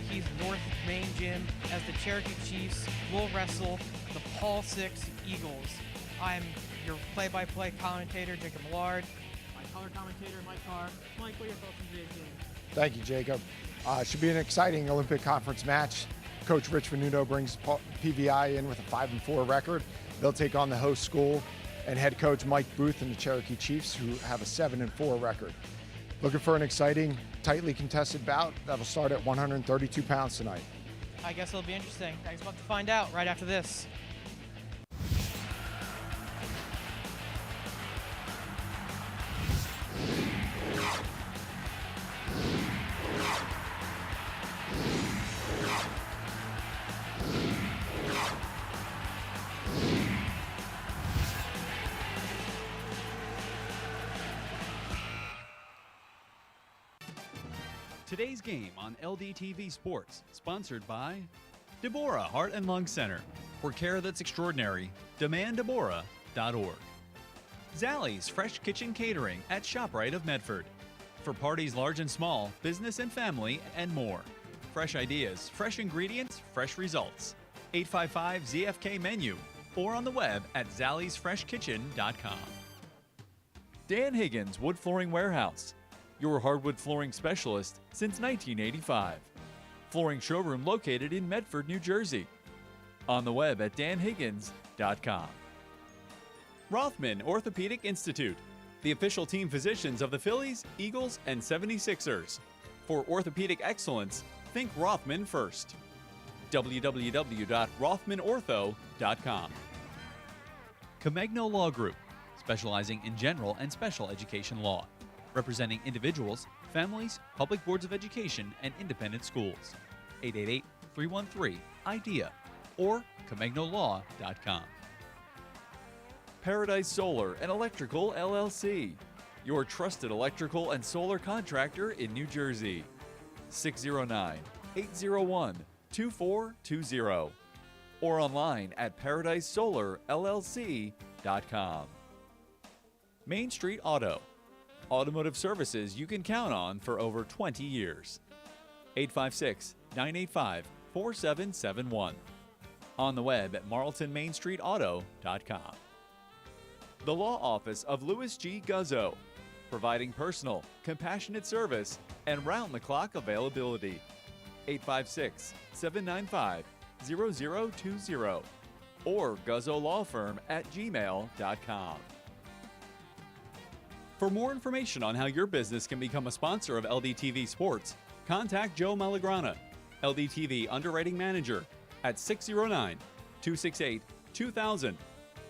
Cherokee's North Main Gym as the Cherokee Chiefs will wrestle the Paul Six Eagles. I'm your play-by-play commentator, Jacob Millard. My color commentator, Mike Carr. Mike, what are your thoughts on today's game? Thank you, Jacob. Should be an exciting Olympic Conference match. Coach Rich Venuto brings PVI in with a 5-4 record. They'll take on the host school and head coach Mike Booth and the Cherokee Chiefs, who have a 7-4 record. Looking for an exciting, tightly contested bout that'll start at 132 pounds tonight. I guess it'll be interesting. I guess we'll have to find out right after this. Today's game on LDTV Sports, sponsored by Deborah Heart and Lung Center. For care that's extraordinary, demanddeborah.org. Zallie's Fresh Kitchen Catering at ShopRite of Medford. For parties large and small, business and family, and more. Fresh ideas, fresh ingredients, fresh results. 855-ZFK menu or on the web at zalliesfreshkitchen.com. Dan Higgins Wood Flooring Warehouse, your hardwood flooring specialist since 1985. Flooring showroom located in Medford, New Jersey. On the web at danhiggins.com. Rothman Orthopedic Institute, the official team physicians of the Phillies, Eagles, and 76ers. For orthopedic excellence, think Rothman first. www.rothmanortho.com. Comegno Law Group, specializing in general and special education law, representing individuals, families, public boards of education, and independent schools. 888-313-IDEA or ComegnoLaw.com. Paradise Solar and Electrical LLC, your trusted electrical and solar contractor in New Jersey. 609-801-2420 or online at ParadiseSolarLLC.com. Main Street Auto, automotive services you can count on for over 20 years. 856-985-4771. On the web at marltonmainstreetauto.com. The Law Office of Louis G. Guzzo, providing personal, compassionate service and round-the-clock availability. 856-795-0020 or guzzolawfirm@gmail.com. For more information on how your business can become a sponsor of LDTV Sports, contact Joe Malagrana, LDTV Underwriting Manager, at 609-268-2000,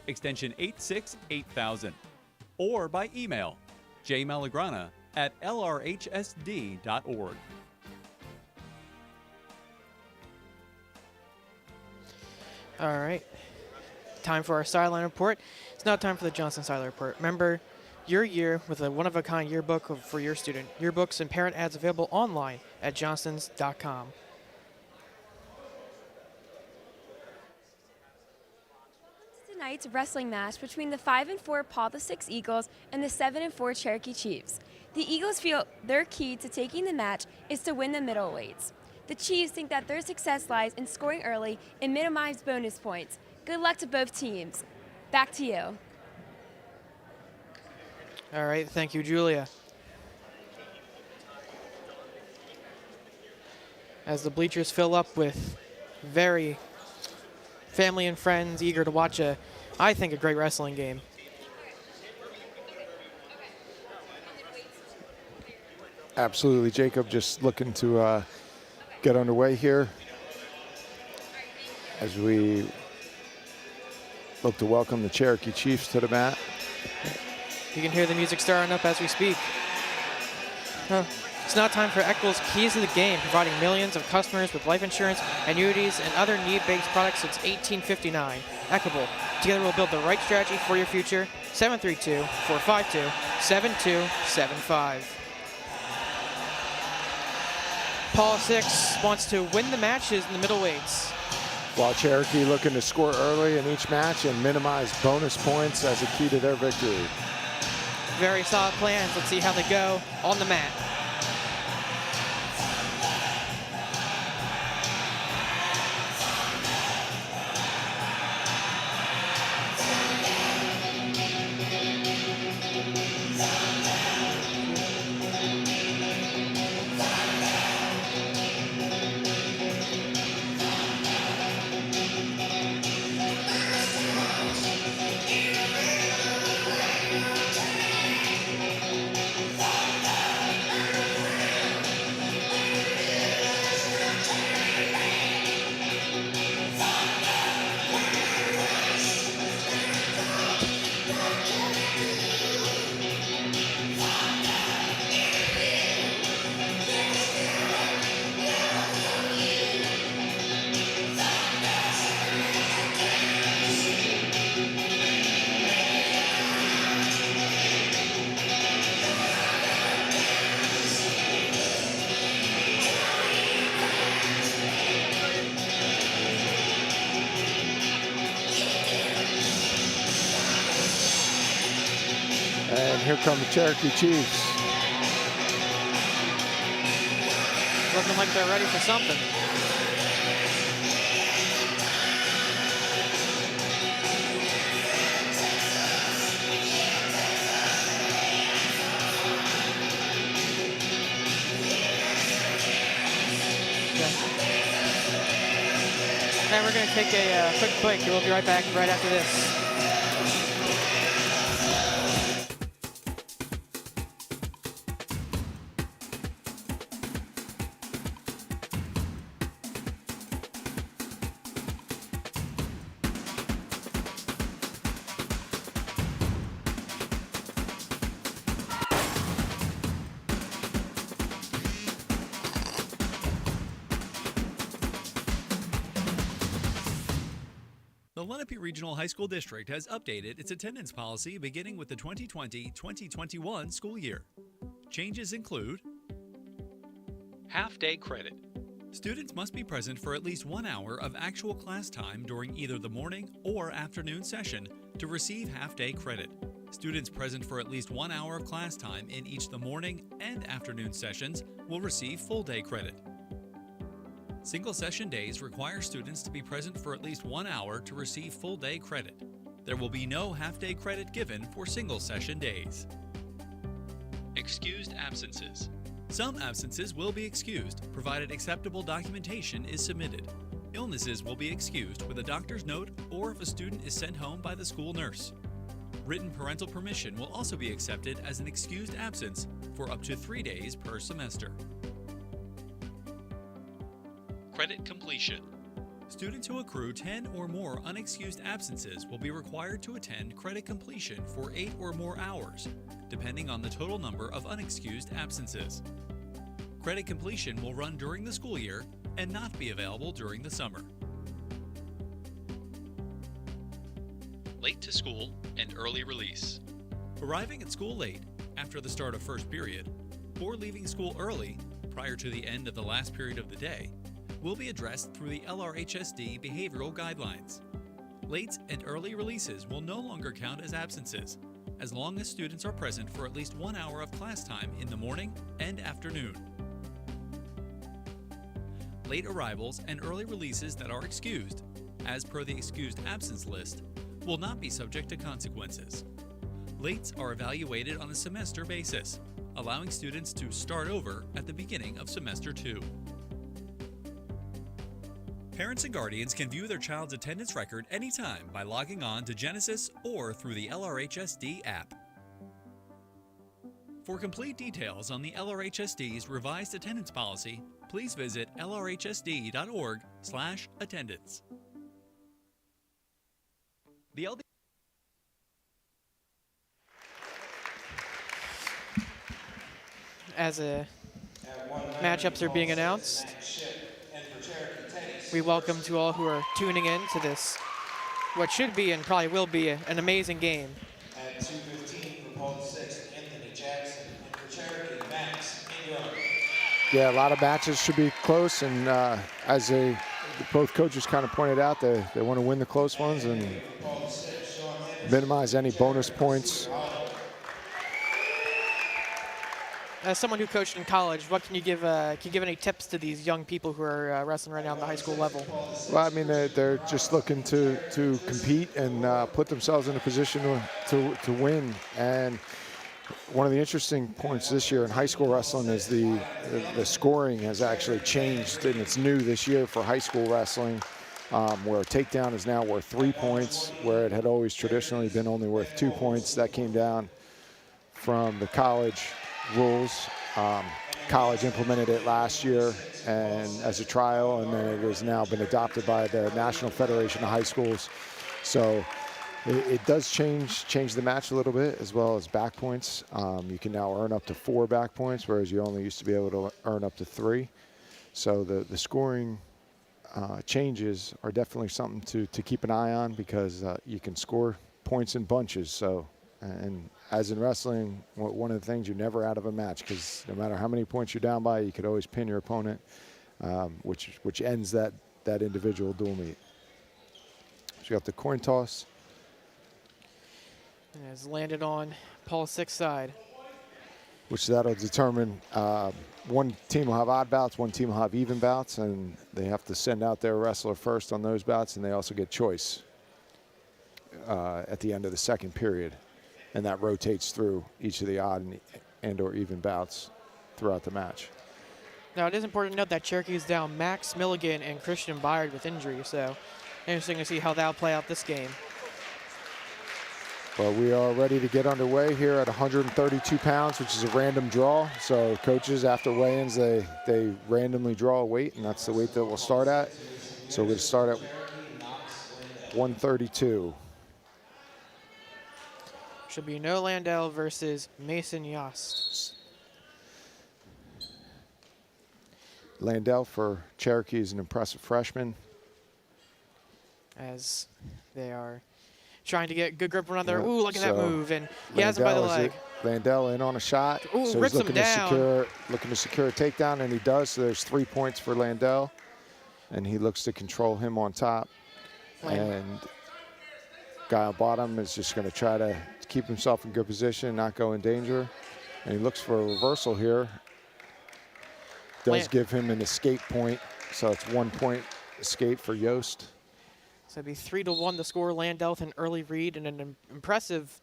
extension 868,000, or by email jmalagrana@lrhsd.org. All right. Time for our sideline report. It's now time for the Johnson Sideline Report. Remember, your year with a one-of-a-kind yearbook for your student. Yearbooks and parent ads available online at johnsons.com. Tonight's wrestling match between the 5-4 Paul the Six Eagles and the 7-4 Cherokee Chiefs. The Eagles feel their key to taking the match is to win the middleweights. The Chiefs think that their success lies in scoring early and minimize bonus points. Good luck to both teams. Back to you. All right, thank you, Julia. As the bleachers fill up with very family and friends eager to watch I think, a great wrestling game. Absolutely, Jacob. Just looking to get underway here as we look to welcome the Cherokee Chiefs to the mat. You can hear the music starting up as we speak. It's now time for Equitable's Keys to the Game, providing millions of customers with life insurance, annuities, and other need-based products since 1859. Equitable. Together we'll build the right strategy for your future. 732-452-7275. Paul Six wants to win the matches in the middleweights. While Cherokee looking to score early in each match and minimize bonus points as a key to their victory. Very solid plans. Let's see how they go on the mat. And here come the Cherokee Chiefs. Looking like they're ready for something. And we're going to take a quick break. We'll be right back right after this. The Lenape Regional High School District has updated its attendance policy beginning with the 2020-2021 school year. Changes include half-day credit. Students must be present for at least 1 hour of actual class time during either the morning or afternoon session to receive half-day credit. Students present for at least 1 hour of class time in each the morning and afternoon sessions will receive full-day credit. Single session days require students to be present for at least 1 hour to receive full-day credit. There will be no half-day credit given for single session days. Excused absences. Some absences will be excused, provided acceptable documentation is submitted. Illnesses will be excused with a doctor's note or if a student is sent home by the school nurse. Written parental permission will also be accepted as an excused absence for up to 3 days per semester. Credit completion. Students who accrue 10 or more unexcused absences will be required to attend credit completion for 8 or more hours, depending on the total number of unexcused absences. Credit completion will run during the school year and not be available during the summer. Late to school and early release. Arriving at school late after the start of first period or leaving school early prior to the end of the last period of the day will be addressed through the LRHSD behavioral guidelines. Late and early releases will no longer count as absences, as long as students are present for at least 1 hour of class time in the morning and afternoon. Late arrivals and early releases that are excused, as per the excused absence list, will not be subject to consequences. Lates are evaluated on a semester basis, allowing students to start over at the beginning of semester 2. Parents and guardians can view their child's attendance record anytime by logging on to Genesis or through the LRHSD app. For complete details on the LRHSD's revised attendance policy, please visit lrhsd.org/attendance. The LD As matchups are being announced, we welcome to all who are tuning in to this, what should be and probably will be an amazing game. At 2:15 for Paul VI, Anthony Jackson, and for Cherokee, Max Ingram. Yeah, a lot of matches should be close, and as both coaches kind of pointed out, they want to win the close ones and minimize any bonus points. As someone who coached in college, what can you give any tips to these young people who are wrestling right now on the high school level? Well, I mean, they're just looking to compete and put themselves in a position to win. And one of the interesting points this year in high school wrestling is the scoring has actually changed, and it's new this year for high school wrestling, where a takedown is now worth 3 points, where it had always traditionally been only worth 2 points. That came down from the college rules. College implemented it last year and as a trial, and then it has now been adopted by the National Federation of High Schools. So It does change the match a little bit, as well as back points. You can now earn up to 4 back points, whereas you only used to be able to earn up to 3. So the scoring changes are definitely something to keep an eye on, because you can score points in bunches. So, and as in wrestling, one of the things, you're never out of a match, because no matter how many points you're down by, you could always pin your opponent, which ends that individual dual meet. So you have the coin toss. And has landed on Paul Six's side. Which that'll determine, one team will have odd bouts, one team will have even bouts, and they have to send out their wrestler first on those bouts, and they also get choice at the end of the second period. And that rotates through each of the odd and or even bouts throughout the match. Now, it is important to note that Cherokee is down Max Milligan and Christian Byard with injury, so interesting to see how that'll play out this game. Well, we are ready to get underway here at 132 pounds, which is a random draw. So coaches, after weigh-ins, they randomly draw a weight, and that's the weight that we'll start at. So we'll start at 132. Should be Noah Landell versus Mason Yost. Landell for Cherokee is an impressive freshman. As they are trying to get good grip on another. Yeah, Ooh, look at that so move. And he has him by the leg. Landell in on a shot. Ooh, so rips he's him looking down. looking to secure a takedown, and he does. So there's 3 points for Landell. And he looks to control him on top. And guy on bottom is just going to try to keep himself in good position, not go in danger. And he looks for a reversal here. Does give him an escape point. So it's 1 point escape for Yost. So it'd be 3-1 to score. Landell with an early read and an impressive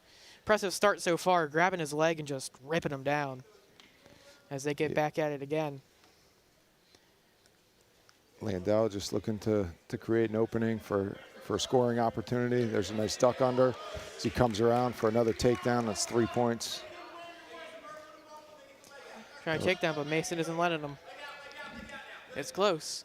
start so far, grabbing his leg and just ripping him down as they get back at it again. Landell just looking to create an opening for a scoring opportunity. There's a nice duck under as he comes around for another takedown. That's 3 points. Trying to take down, but Mason isn't letting him. It's close.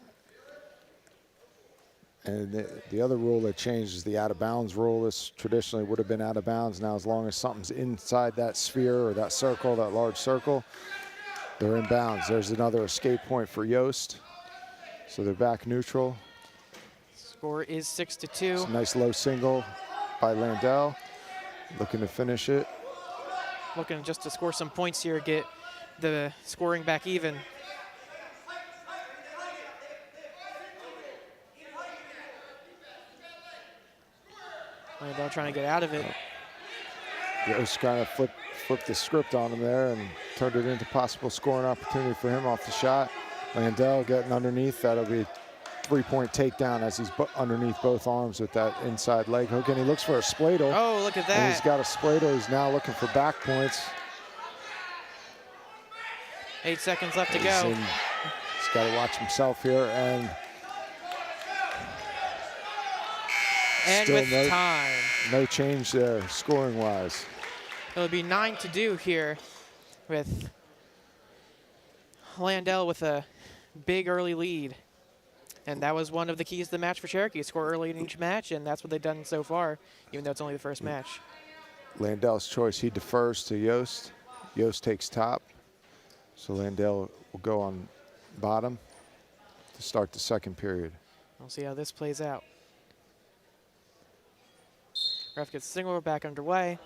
And the other rule that changed is the out-of-bounds rule. This traditionally would have been out of bounds. Now, as long as something's inside that sphere or that circle, that large circle, they're in bounds. There's another escape point for Yost. So they're back neutral. Score is 6-2. It's a nice low single by Landell. Looking to finish it. Looking just to score some points here, get the scoring back even. Landell trying to get out of it. Yost kind of flipped the script on him there and turned it into possible scoring opportunity for him off the shot. Landell getting underneath. That'll be a 3-point takedown as he's underneath both arms with that inside leg hook. And he looks for a spladle. Oh, look at that. And he's got a spladle. He's now looking for back points. 8 seconds left to go. He's got to watch himself here. And with time. No change there scoring-wise. It'll be 9 to do here with Landell with a big early lead. And that was one of the keys to the match for Cherokee. Score early in each match, and that's what they've done so far, even though it's only the first match. Landell's choice, he defers to Yost. Yost takes top. So Landell will go on bottom to start the second period. We'll see how this plays out. Ref gets single, back underway.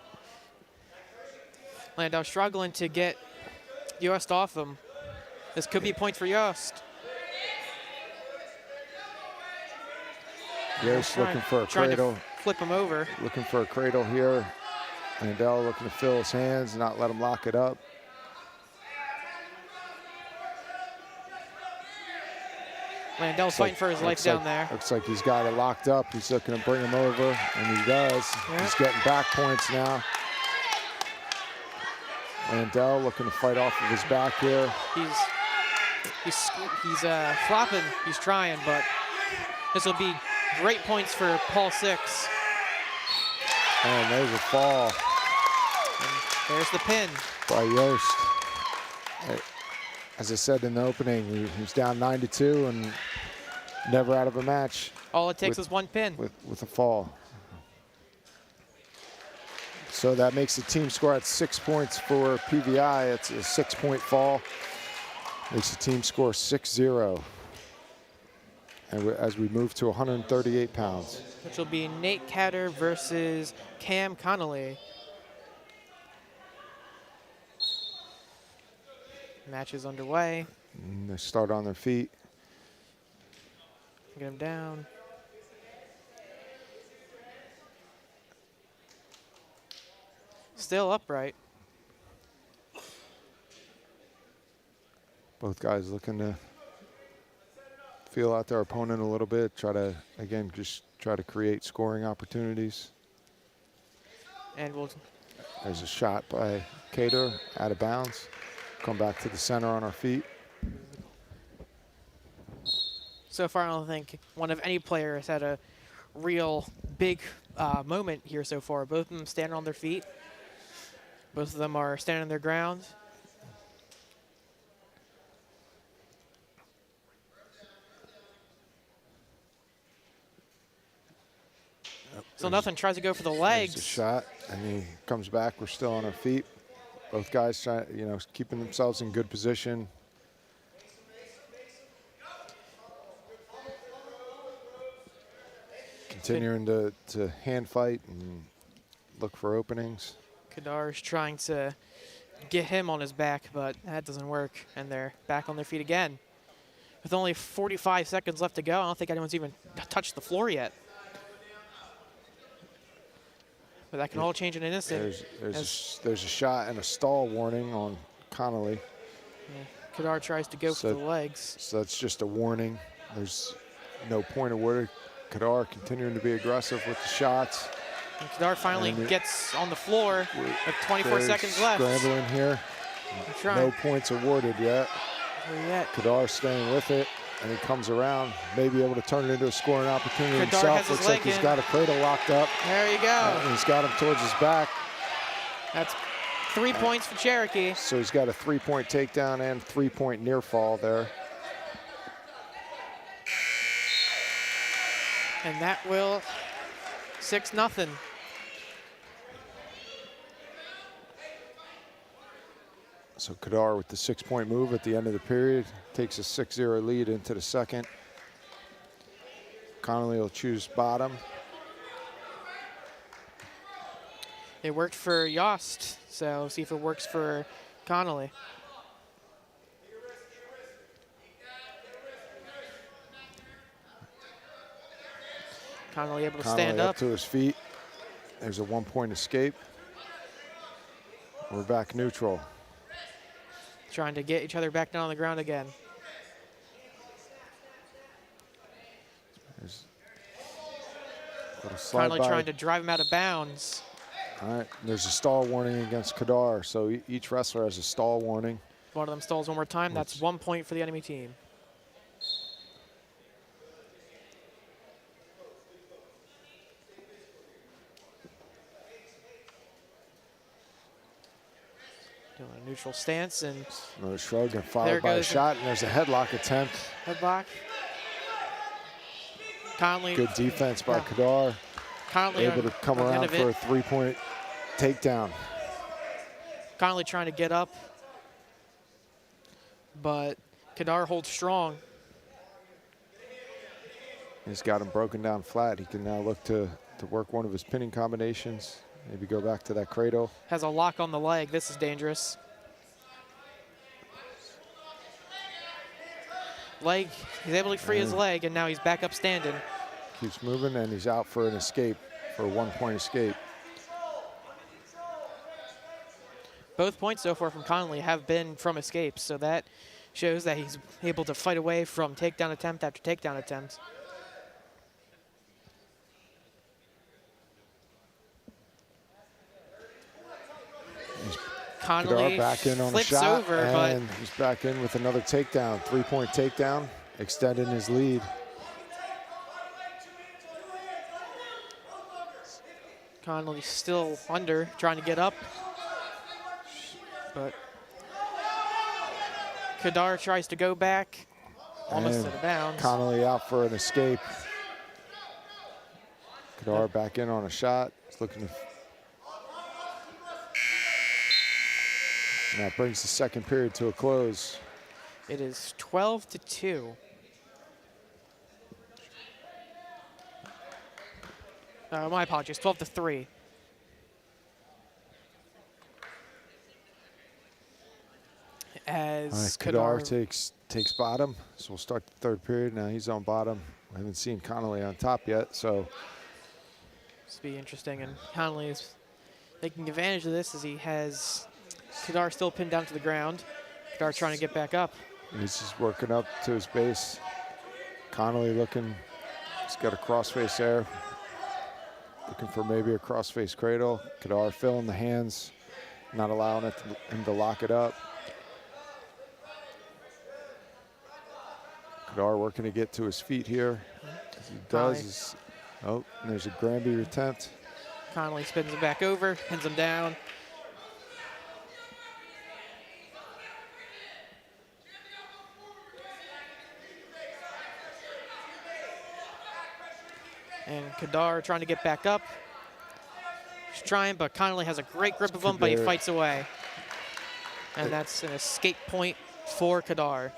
Landell struggling to get Yost off him. This could be points for Yost. Yost looking for a cradle. To flip him over. Looking for a cradle here. Landell looking to fill his hands, not let him lock it up. Landell's fighting for his life down there. Looks like he's got it locked up. He's looking to bring him over, and he does. Yep. He's getting back points now. Landell looking to fight off of his back here. He's flopping. He's trying, but this will be great points for Paul Six. And there's a fall. And there's the pin By Yost. As I said in the opening, he was down 9-2 and never out of a match. All it takes is one pin. With a fall. So that makes the team score at 6 points for PVI. It's a 6-point fall. Makes the team score 6-0. And as we move to 138 pounds. Which will be Nate Catter versus Cam Connolly. Match is underway. And they start on their feet. Get him down. Still upright. Both guys looking to feel out their opponent a little bit. Try to, again, just try to create scoring opportunities. And we'll. There's a shot by Cater, out of bounds. Come back to the center on our feet. So far, I don't think one of any players had a real big moment here so far. Both of them standing on their feet. Both of them are standing their ground. So nothing, tries to go for the legs. There's a shot, and he comes back. We're still on our feet. Both guys trying, keeping themselves in good position. Continuing to hand fight and look for openings. Kadar's trying to get him on his back, but that doesn't work. And they're back on their feet again. With only 45 seconds left to go, I don't think anyone's even touched the floor yet. But that can all change in an instant. There's a shot and a stall warning on Connolly. Yeah, Kadar tries to go for the legs. So that's just a warning. There's no point awarded. Kadar continuing to be aggressive with the shots. And Kadar finally gets on the floor with 24 seconds left. Scrambling here. No points awarded yet. Kadar staying with it, and he comes around, may be able to turn it into a scoring opportunity himself. Looks like he's got a cradle locked up. There you go. And he's got him towards his back. That's 3 points for Cherokee. So he's got a 3-point takedown and 3-point near fall there. And that will 6-0. So Kadar with the 6-point move at the end of the period takes a 6-0 lead into the second. Connolly will choose bottom. It worked for Yost, so see if it works for Connolly. Connolly able to stand up to his feet. There's a 1-point escape. We're back neutral. Trying to get each other back down on the ground again. Connolly trying to drive him out of bounds. All right, there's a stall warning against Kadar, so each wrestler has a stall warning. If one of them stalls one more time, that's 1 point for the enemy team. Doing a neutral stance and another shrug and followed by a shot, and there's a headlock attempt. Headlock. Connolly. Good defense by Kadar. Connolly able to come around for a 3-point takedown. Connolly trying to get up, but Kadar holds strong. He's got him broken down flat. He can now look to work one of his pinning combinations. Maybe go back to that cradle. Has a lock on the leg. This is dangerous. Leg, he's able to free his leg, and now he's back up standing. Keeps moving, and he's out for an escape, for a 1-point escape. Both points so far from Connolly have been from escapes, so that shows that he's able to fight away from takedown attempt after takedown attempt. Connolly back in on a flips shot, over, and but he's back in with another takedown. 3-point takedown, extending his lead. Connolly still under, trying to get up. But Kadar tries to go back, almost out of bounds. Connolly out for an escape. Kadar back in on a shot. He's looking to And that brings the second period to a close. It is 12-2. My apologies, 12-3. As Kadar takes bottom, so we'll start the third period. Now he's on bottom. We haven't seen Connolly on top yet, so this will be interesting. And Connolly is taking advantage of this as he has Kadar still pinned down to the ground. Kadar trying to get back up. he's just working up to his base. Connolly looking, he's got a crossface there. Looking for maybe a crossface cradle. Kadar filling the hands, not allowing him to lock it up. Kadar working to get to his feet here. As he does, and there's a Granby attempt. Connolly spins him back over, pins him down. And Kadar trying to get back up. He's trying, but Connolly has a great grip of him, but he fights away. And that's an escape point for Kadar.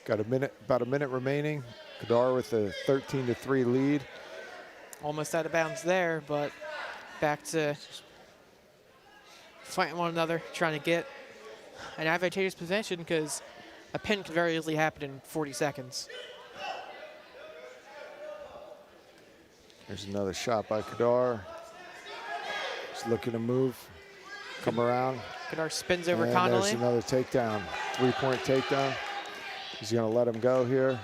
Got about a minute remaining. Kadar with a 13-3 lead. Almost out of bounds there, but back to fighting one another, trying to get an advantageous position because a pin can very easily happen in 40 seconds. There's another shot by Kadar. He's looking to move, come around. Kadar spins over and Connolly. There's another takedown, 3-point takedown. He's going to let him go here.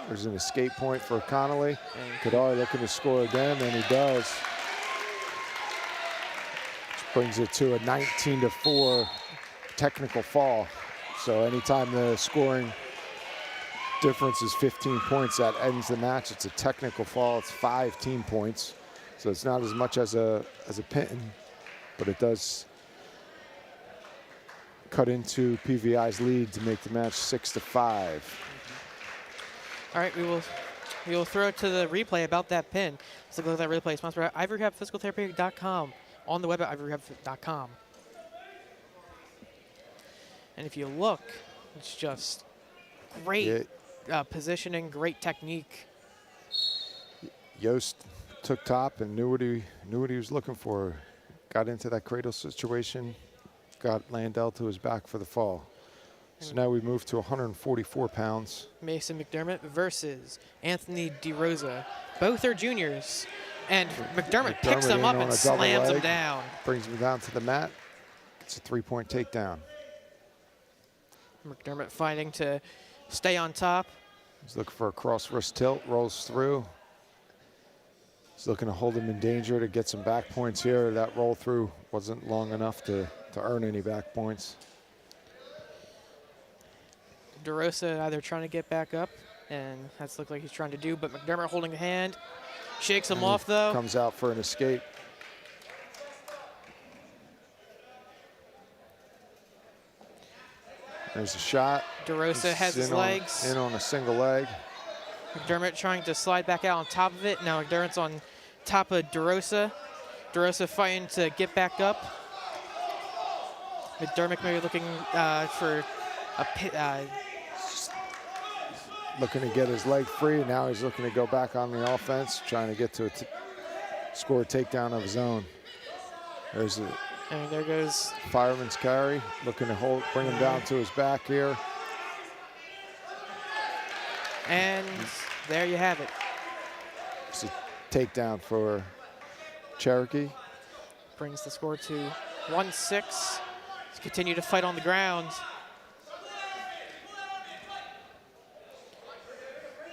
There's an escape point for Connolly. Kadar looking to score again, and he does. Which brings it to a 19-4 technical fall. So anytime the scoring difference is 15 points, that ends the match. It's a technical fall. It's 5 team points. So it's not as much as a pin, but it does cut into PVI's lead to make the match 6-5. All right, we will throw it to the replay about that pin. Let's look at that replay. Sponsored by ivoryrehabphysicaltherapy.com, on the web at ivoryrehab.com. And if you look, it's just great positioning, great technique. Yost took top and knew what he was looking for. Got into that cradle situation, got Landell to his back for the fall. So now we move to 144 pounds. Mason McDermott versus Anthony DeRosa. Both are juniors. And McDermott picks them up and slams them down. Brings him down to the mat. It's a 3-point takedown. McDermott fighting to stay on top. He's looking for a cross wrist tilt, rolls through. He's looking to hold him in danger to get some back points here. That roll through wasn't long enough to earn any back points. DeRosa either trying to get back up, and that's looked like he's trying to do, but McDermott holding the hand. Shakes him off, though. Comes out for an escape. There's a shot. DeRosa has his legs. In on a single leg. McDermott trying to slide back out on top of it. Now McDermott's on top of DeRosa. DeRosa fighting to get back up. McDermott maybe looking for a pit. Looking to get his leg free. Now he's looking to go back on the offense, trying to get to score a takedown of his own. There's a and there goes fireman's carry, looking to bring him down to his back here. And there you have it. It's a takedown for Cherokee. Brings the score to 1-6. Let's continue to fight on the ground.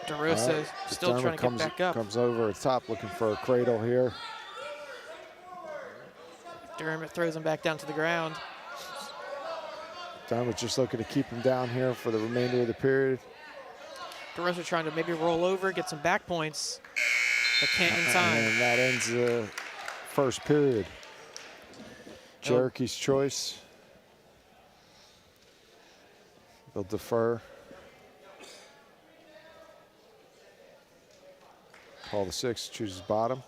DeRosa still trying to get back up. Comes over the top looking for a cradle here. McDermott throws him back down to the ground. McDermott just looking to keep him down here for the remainder of the period. DeRosa trying to maybe roll over, get some back points, but can't in time. And that ends the first period. Cherokee's choice. They'll defer. Paul VI chooses bottom.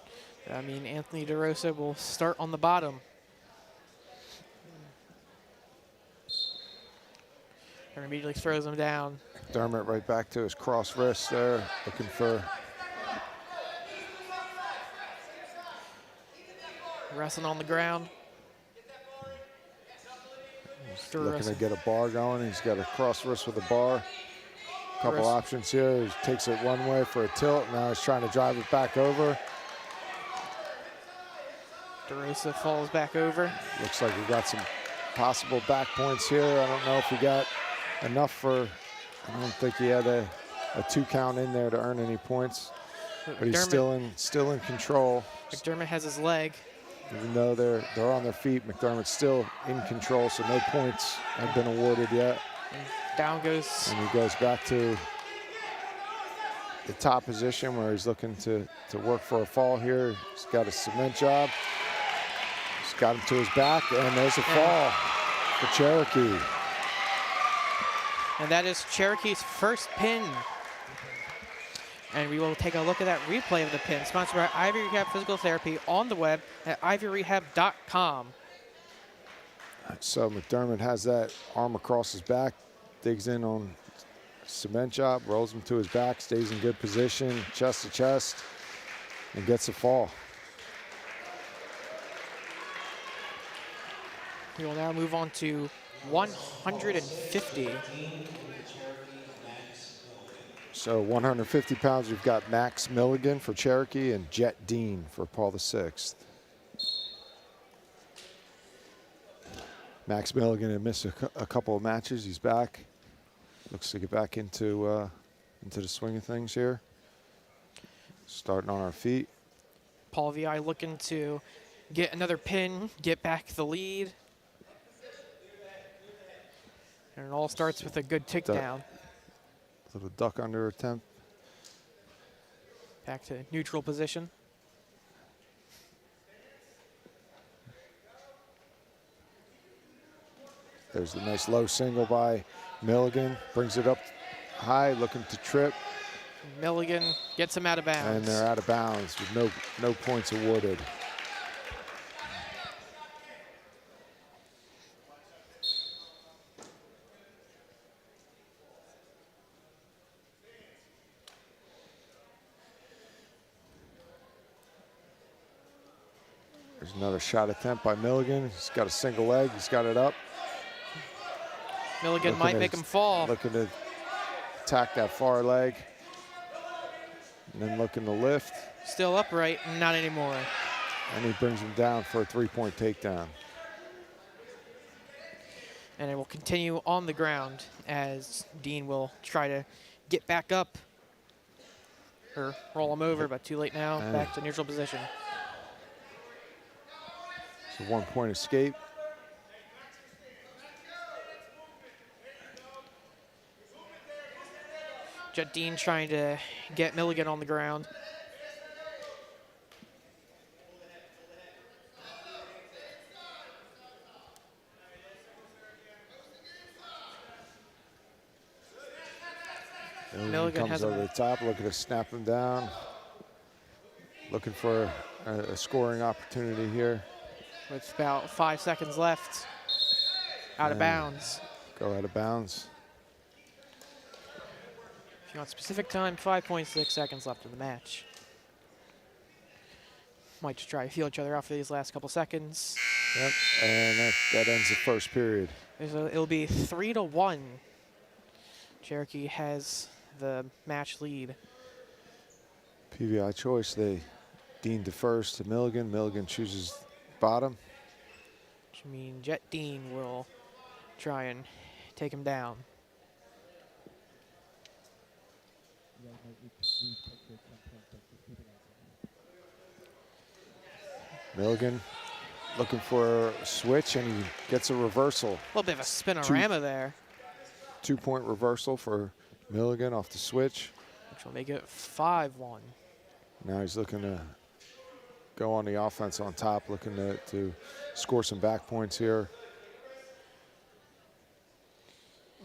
I mean, Anthony DeRosa will start on the bottom. And immediately throws him down. McDermott right back to his cross wrist there, looking for Wrestling on the ground. looking to get a bar going. He's got a cross wrist with a bar. Couple options here. He takes it one way for a tilt. Now he's trying to drive it back over. DeRosa falls back over. Looks like we got some possible back points here. I don't know if he got enough for, I don't think he had a 2 count in there to earn any points. But he's still in control. McDermott has his leg. Even though they're on their feet, McDermott's still in control, so no points have been awarded yet. And down goes. And he goes back to the top position where he's looking to work for a fall here. He's got a cement job. He's got him to his back, and there's a fall for Cherokee. And that is Cherokee's first pin. And we will take a look at that replay of the pin, sponsored by Ivy Rehab Physical Therapy on the web at ivyrehab.com. So McDermott has that arm across his back, digs in on cement job, rolls him to his back, stays in good position, chest to chest, and gets a fall. We will now move on to 150. So 150 pounds, we've got Max Milligan for Cherokee and Jet Dean for Paul VI. Max Milligan had missed a couple of matches. He's back. Looks to get back into the swing of things here. Starting on our feet. Paul VI looking to get another pin, get back the lead. And it all starts with a good takedown. Little duck under attempt. Back to neutral position. There's a nice low single by Milligan. Brings it up high, looking to trip. Milligan gets him out of bounds. And they're out of bounds with no points awarded. There's another shot attempt by Milligan. He's got a single leg. He's got it up. Milligan might make him fall. Looking to attack that far leg. And then looking to lift. Still upright, not anymore. And he brings him down for a 3-point takedown. And it will continue on the ground as Dean will try to get back up. Or roll him over, but too late now. Back to neutral position. It's a 1-point escape. Jet Dean trying to get Milligan on the ground. Milligan comes over the top, looking to snap him down. Looking for a scoring opportunity here. With about 5 seconds left. Out of bounds. Go out of bounds. If you want specific time, 5.6 seconds left in the match. Might just try to feel each other out for these last couple seconds. Yep, and that ends the first period. It'll be 3-1. Cherokee has the match lead. PVI choice, they Dean defers to Milligan. Milligan chooses bottom. Which means Jet Dean will try and take him down. Milligan looking for a switch, and he gets a reversal. A little bit of a spinorama there. 2-point reversal for Milligan off the switch. Which will make it 5-1. Now he's looking to go on the offense on top, looking to score some back points here.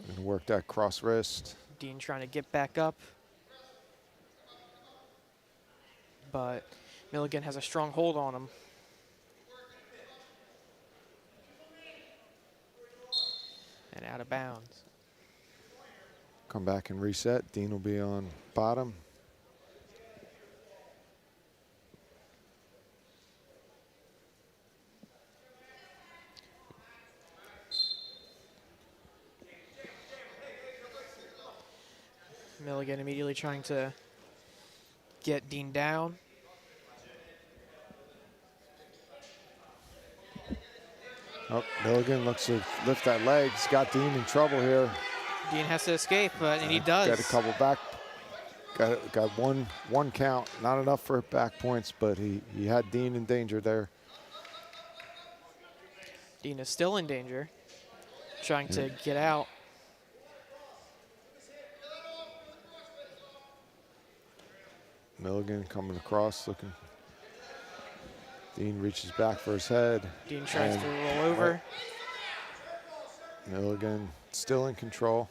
And work that cross wrist. Dean trying to get back up. But Milligan has a strong hold on him. And out of bounds. Come back and reset. Dean will be on bottom. Milligan immediately trying to get Dean down. Oh, Milligan looks to lift that leg. He's got Dean in trouble here. Dean has to escape, and he does. Got a couple back. Got one count. Not enough for back points, but he had Dean in danger there. Dean is still in danger, trying to get out. Milligan coming across, looking. Dean reaches back for his head. Dean tries to roll over. Milligan still in control.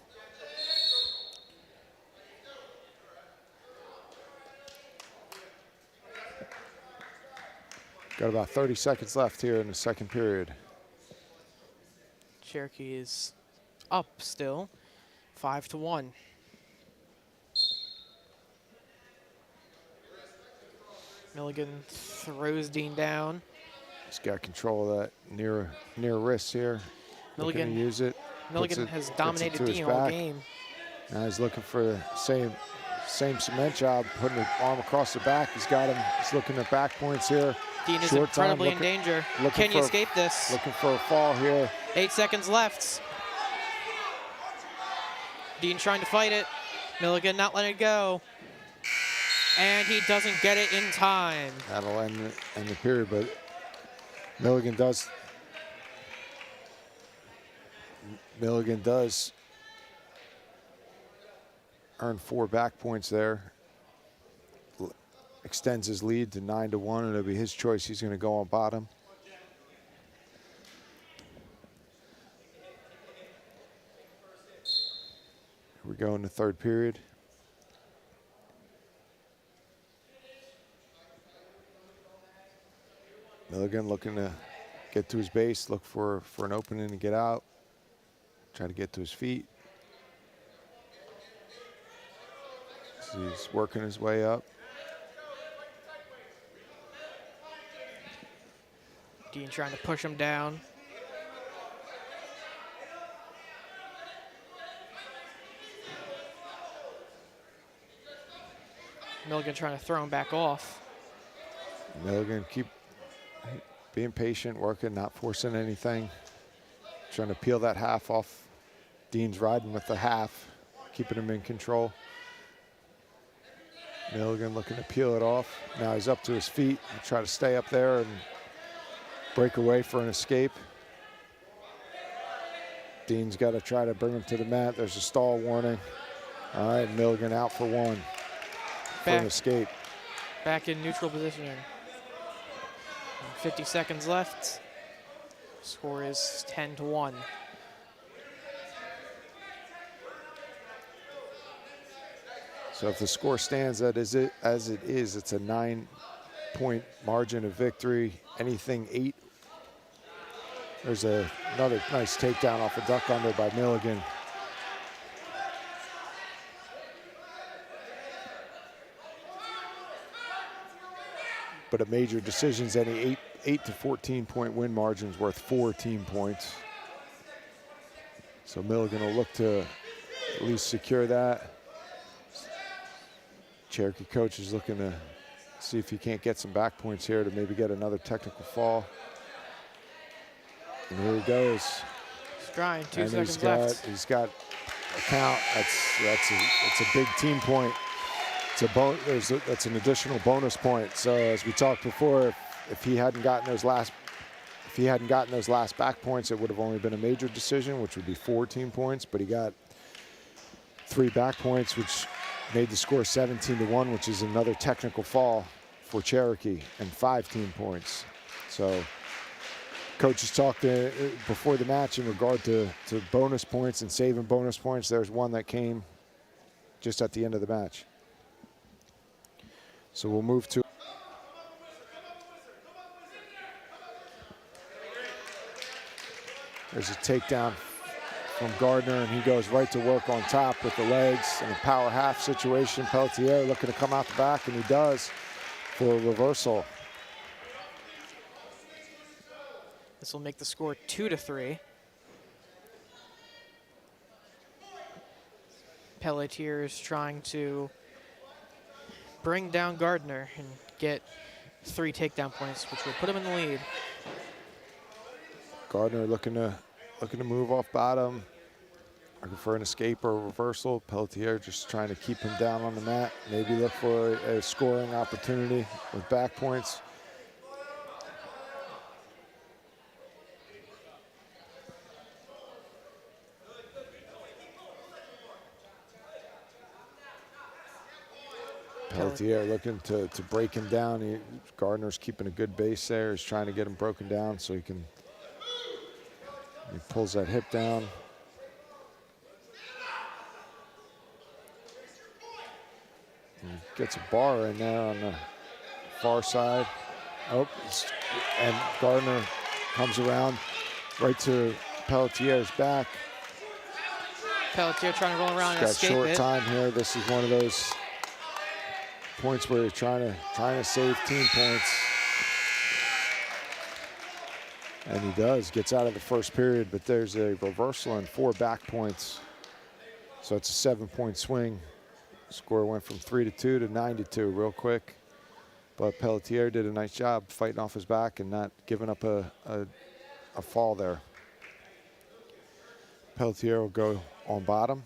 Got about 30 seconds left here in the second period. Cherokee is up still, 5-1. Milligan throws Dean down. He's got control of that near wrist here. Milligan looking to use it. Milligan has dominated Dean all game. Now he's looking for the same cement job, putting the arm across the back. He's got him. He's looking at back points here. Dean is incredibly in danger. Can you escape this? Looking for a fall here. 8 seconds left. Dean trying to fight it. Milligan not letting it go. And he doesn't get it in time. That'll end the period, but Milligan does earn 4 back points there. Extends his lead to 9-1. It'll be his choice. He's going to go on bottom. Here we go in the third period. Milligan looking to get to his base, look for an opening to get out. Try to get to his feet. So he's working his way up. Dean trying to push him down. Milligan trying to throw him back off. Milligan keep being patient, working, not forcing anything. Trying to peel that half off. Dean's riding with the half, keeping him in control. Milligan looking to peel it off. Now he's up to his feet. He'll try to stay up there and break away for an escape. Dean's got to try to bring him to the mat. There's a stall warning. All right, Milligan out for one for an escape. Back in neutral positioning. 50 seconds left. Score is 10-1. So if the score stands as it is, it's a 9-point margin of victory. Anything 8. There's another nice takedown off a duck under by Milligan. But a major decisions, any 8 to 14-point win margins worth 4 team points. So Milligan will look to at least secure that. Cherokee coach is looking to see if he can't get some back points here to maybe get another technical fall. And here he goes. He's trying. 2 seconds left. He's got a count. It's a big team point. That's an additional bonus point. So as we talked before, if he hadn't gotten those last back points, it would have only been a major decision, which would be 4 team points. But he got 3 back points, which made the score 17-1, which is another technical fall for Cherokee, and 5 team points. So coaches talked before the match in regard to bonus points and saving bonus points. There's one that came just at the end of the match. So we'll move to There's a takedown from Gardner, and he goes right to work on top with the legs in a power half situation. Pelletier looking to come out the back, and he does for a reversal. This will make the score 2-3. Pelletier is trying to bring down Gardner and get 3 takedown points, which would put him in the lead. Gardner looking to move off bottom, looking for an escape or a reversal. Pelletier just trying to keep him down on the mat. Maybe look for a scoring opportunity with back points. Pelletier looking to break him down. Gardner's keeping a good base there. He's trying to get him broken down so he pulls that hip down. And gets a bar in there on the far side. Oh, and Gardner comes around right to Pelletier's back. Pelletier trying to roll around and escape Got short it. time here. This is one of those points where you're trying to save team points. And he does, gets out of the first period, but there's a reversal and 4 back points. So it's a 7-point swing. Score went from 3-2 to 9-2 real quick. But Pelletier did a nice job fighting off his back and not giving up a fall there. Pelletier will go on bottom.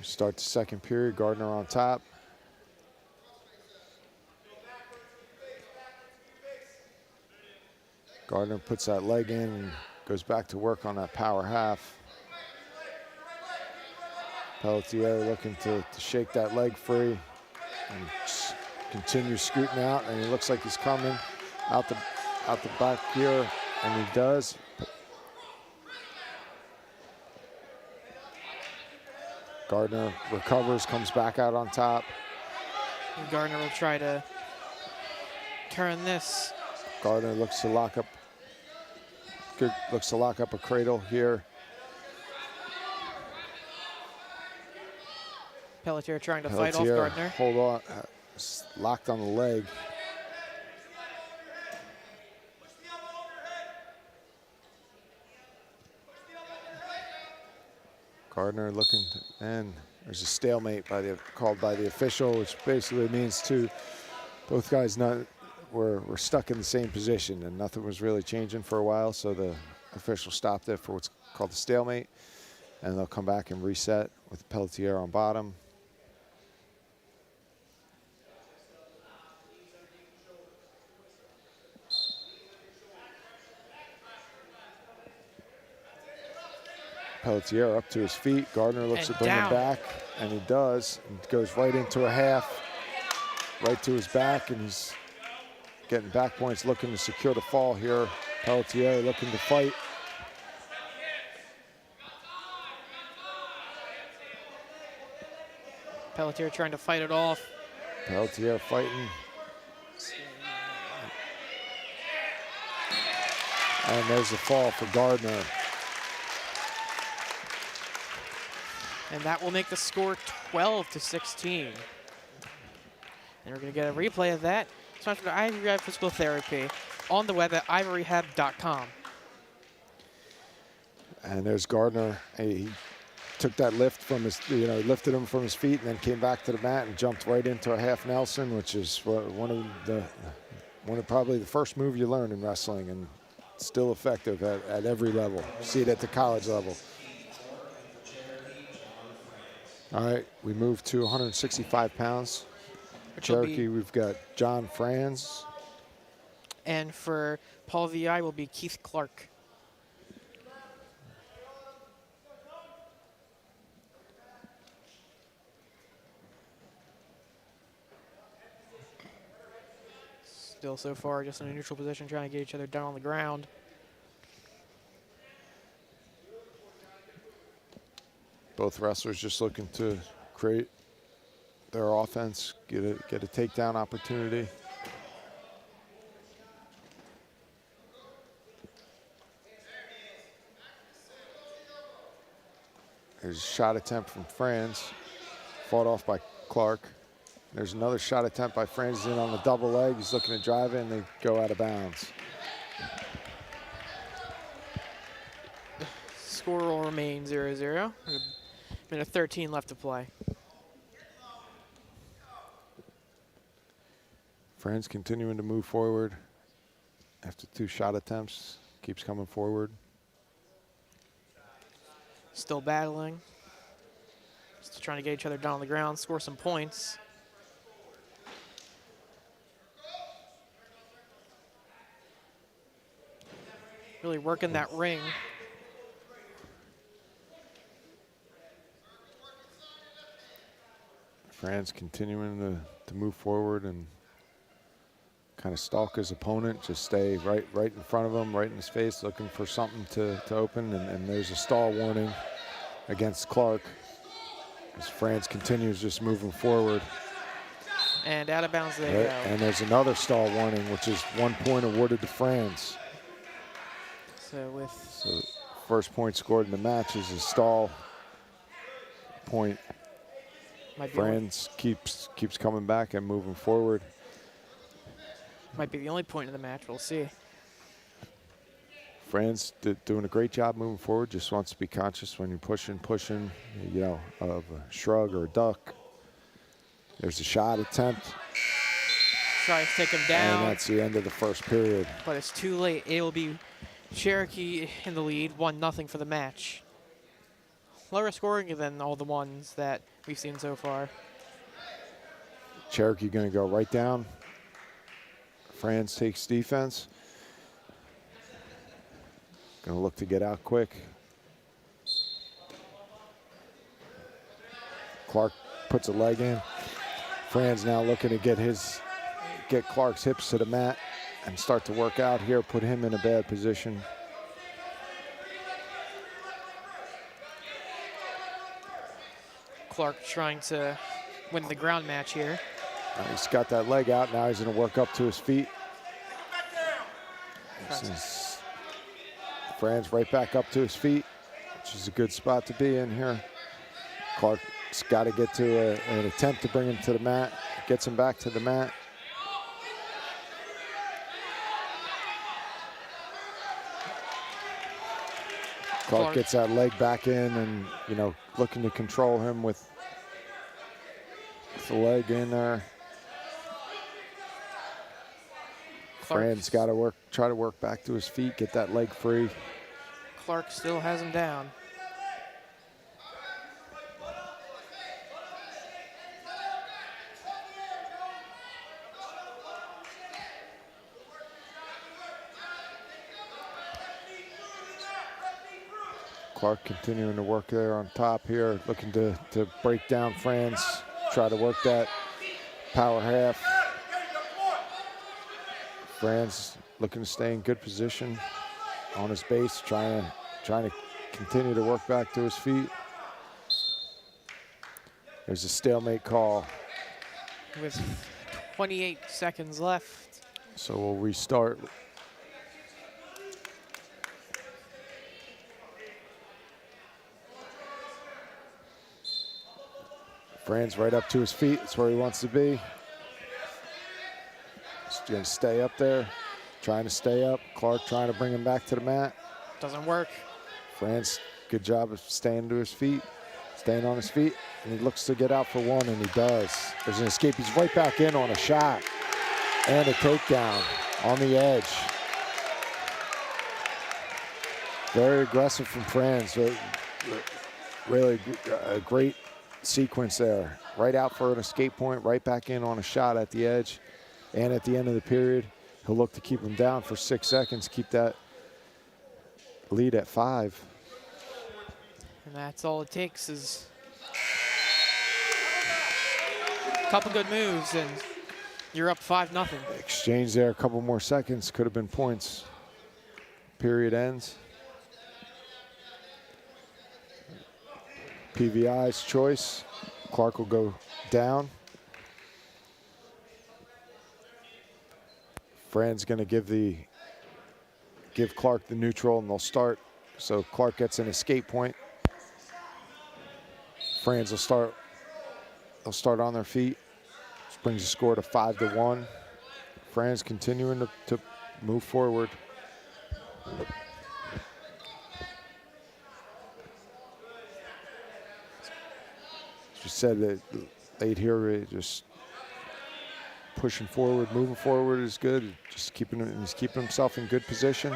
Start the second period, Gardner on top. Gardner puts that leg in and goes back to work on that power half. Pelletier looking to shake that leg free and continue scooting out, and he looks like he's coming out the back here, and he does. Gardner recovers, comes back out on top. And Gardner will try to turn this. Gardner looks to lock up. Looks to lock up a cradle here. Pelletier trying to fight off Gardner. Hold on, locked on the leg. Gardner looking, and there's a stalemate called by the official, which basically means both guys were stuck in the same position and nothing was really changing for a while. So the official stopped it for what's called the stalemate, and they'll come back and reset with Pelletier on bottom. Pelletier up to his feet. Gardner looks to bring him back, and he does. And goes right into a half, right to his back, and he's getting back points, looking to secure the fall here. Pelletier looking to fight. Pelletier trying to fight it off. Pelletier fighting. And there's the fall for Gardner. And that will make the score 12-16. And we're going to get a replay of that. Sponsored by Ivory Rehab Physical Therapy on the web at ivoryrehab.com. And there's Gardner. He took that lift from his, lifted him from his feet and then came back to the mat and jumped right into a half Nelson, which is one of probably the first move you learn in wrestling, and still effective at every level. See it at the college level. All right, we move to 165 pounds. Cherokee, we've got John Franz. And for Paul VI will be Keith Clark. Still so far just in a neutral position, trying to get each other down on the ground. Both wrestlers just looking to create their offense, get a takedown opportunity. There's a shot attempt from Franz, fought off by Clark. There's another shot attempt by Franz in on the double leg. He's looking to drive it, and they go out of bounds. Score will remain 0-0. Minute 13 left to play. Franz continuing to move forward after 2 shot attempts. Keeps coming forward. Still battling. Still trying to get each other down on the ground, score some points. Really working that ring. Franz continuing to move forward and kind of stalk his opponent, just stay right in front of him, right in his face, looking for something to open, and there's a stall warning against Clark as Franz continues just moving forward. And out of bounds they go. And there's another stall warning, which is 1 point awarded to Franz. So first point scored in the match is a stall point. Franz keeps coming back and moving forward. Might be the only point in the match. We'll see. Franz doing a great job moving forward. Just wants to be conscious when you're pushing, you know, of a shrug or a duck. There's a shot attempt. Tries to take him down. And that's the end of the first period. But it's too late. It will be Cherokee in the lead, 1-0 for the match. Lower scoring than all the ones that we've seen so far. Cherokee going to go right down. Franz takes defense. Going to look to get out quick. Clark puts a leg in. Franz now looking to get Clark's hips to the mat and start to work out here, put him in a bad position. Clark trying to win the ground match here. He's got that leg out. Now he's going to work up to his feet. Franz right back up to his feet, which is a good spot to be in here. Clark's got to get to an attempt to bring him to the mat. Gets him back to the mat. Clark gets that leg back in and, you know, looking to control him with the leg in there. Franz got to try to work back to his feet, get that leg free. Clark still has him down. Clark continuing to work there on top here, looking to break down Franz, try to work that power half. Franz looking to stay in good position on his base, trying to continue to work back to his feet. There's a stalemate call. With 28 seconds left. So we'll restart. Franz right up to his feet. That's where he wants to be. He's going to stay up there, trying to stay up. Clark trying to bring him back to the mat. Doesn't work. Franz, good job of staying to his feet, staying on his feet. And he looks to get out for one, and he does. There's an escape. He's right back in on a shot and a takedown on the edge. Very aggressive from Franz. Really a great sequence there. Right out for an escape point, right back in on a shot at the edge. And at the end of the period, he'll look to keep him down for 6 seconds, keep that lead at 5. And that's all it takes is a couple good moves and you're up 5-0. Exchange there, a couple more seconds, could have been points. Period ends. PVI's choice. Clark will go down. Fran's going to give Clark the neutral, and they'll start. So Clark gets an escape point. Fran's will start. They'll start on their feet. This brings the score to 5-1. Fran's continuing to move forward. Just said that late here, just pushing forward, moving forward is good. Just he's keeping himself in good position.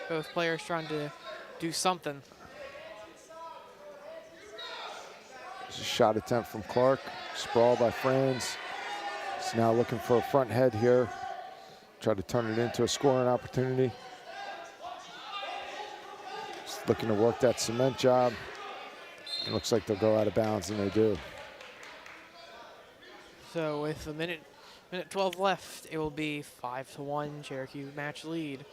Both players trying to do something. There's a shot attempt from Clark. Sprawl by Franz. He's now looking for a front head here. Try to turn it into a scoring opportunity. Just looking to work that cement job. It looks like they'll go out of bounds, and they do. So with a minute 12 left, it will be 5-1 Cherokee match lead.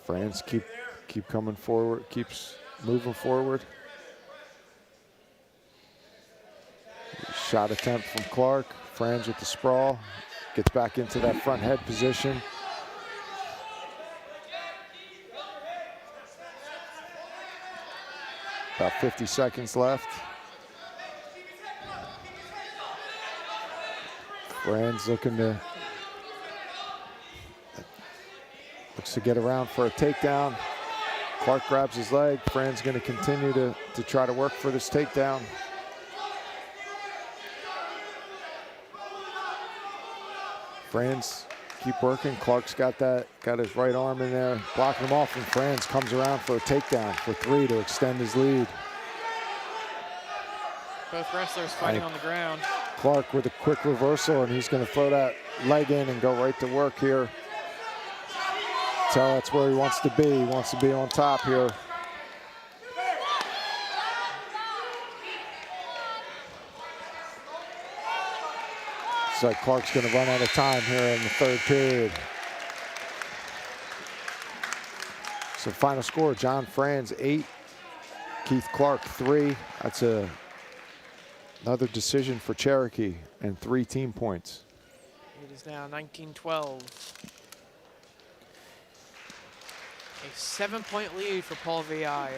Franz keep coming forward, keeps moving forward. Shot attempt from Clark. Franz with the sprawl. Gets back into that front head position. About 50 seconds left. Franz looks to get around for a takedown. Clark grabs his leg. Fran's going to continue to try to work for this takedown. Franz keep working. Clark's got his right arm in there, blocking him off, and Franz comes around for a takedown for 3 to extend his lead. Both wrestlers fighting on the ground. Clark with a quick reversal, and he's going to throw that leg in and go right to work here. So that's where he wants to be. He wants to be on top here. Looks like Clark's going to run out of time here in the third period. So final score, John Franz 8, Keith Clark 3. That's another decision for Cherokee and 3 team points. It is now 19-12. A 7-point lead for Paul VI.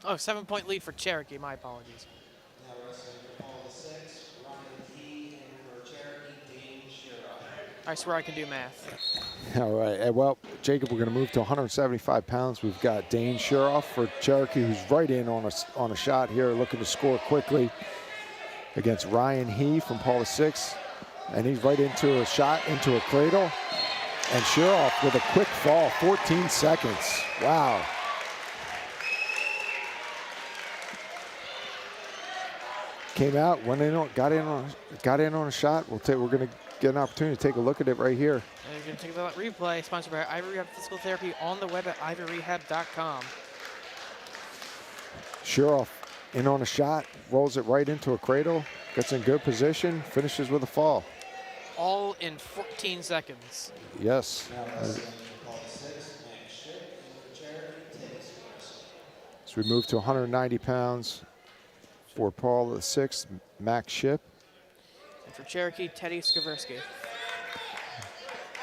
Oh, 7-point lead for Cherokee, my apologies. Now wrestling for Paul VI, Ryan Key, and for Cherokee, Dean Sherrod. I swear I can do math. All right, well, Jacob, we're going to move to 175 pounds. We've got Dane Shuroff for Cherokee, who's right in on a shot here, looking to score quickly against Ryan He from Paul VI. And he's right into a shot, into a cradle. And Shuroff with a quick fall, 14 seconds. Wow. Came out, went in, got in on a shot. We're going to get an opportunity to take a look at it right here. And you're going to take a look at replay, sponsored by Ivory Rehab Physical Therapy on the web at ivoryrehab.com. Shuroff in on a shot, rolls it right into a cradle, gets in good position, finishes with a fall. All in 14 seconds. Yes. Now wrestling for Paul VI, Max Schick, and for Cherokee, Teddy Squires. So we move to 190 pounds for Paul VI, Max Ship. And for Cherokee, Teddy Skaversky.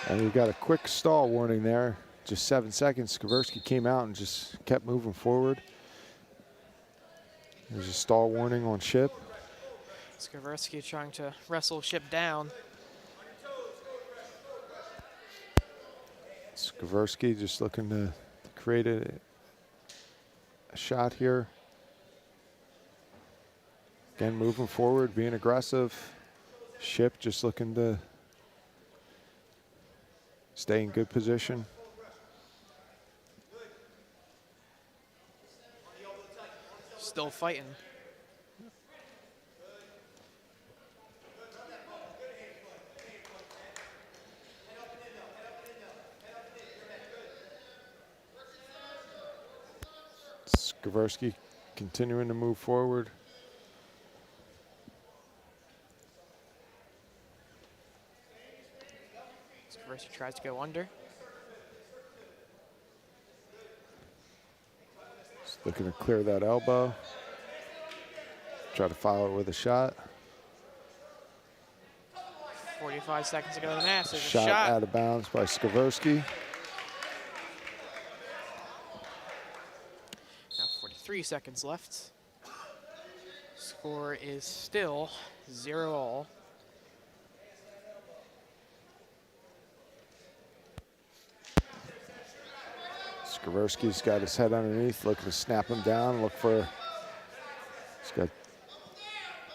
And we've got a quick stall warning there. Just 7 seconds. Skaversky came out and just kept moving forward. There's a stall warning on Ship. Skaversky trying to wrestle Ship down. Skaversky just looking to create a shot here. Again, moving forward, being aggressive. Ship just looking to stay in good position. Still fighting. Skaversky continuing to move forward. First he tries to go under. Just looking to clear that elbow. Try to follow it with a shot. 45 seconds to go to the match. There's a Shot shot. out of bounds by Skaversky. Now 43 seconds left. Score is still 0-all. Skaversky's got his head underneath, looking to snap him down. Look for, he's got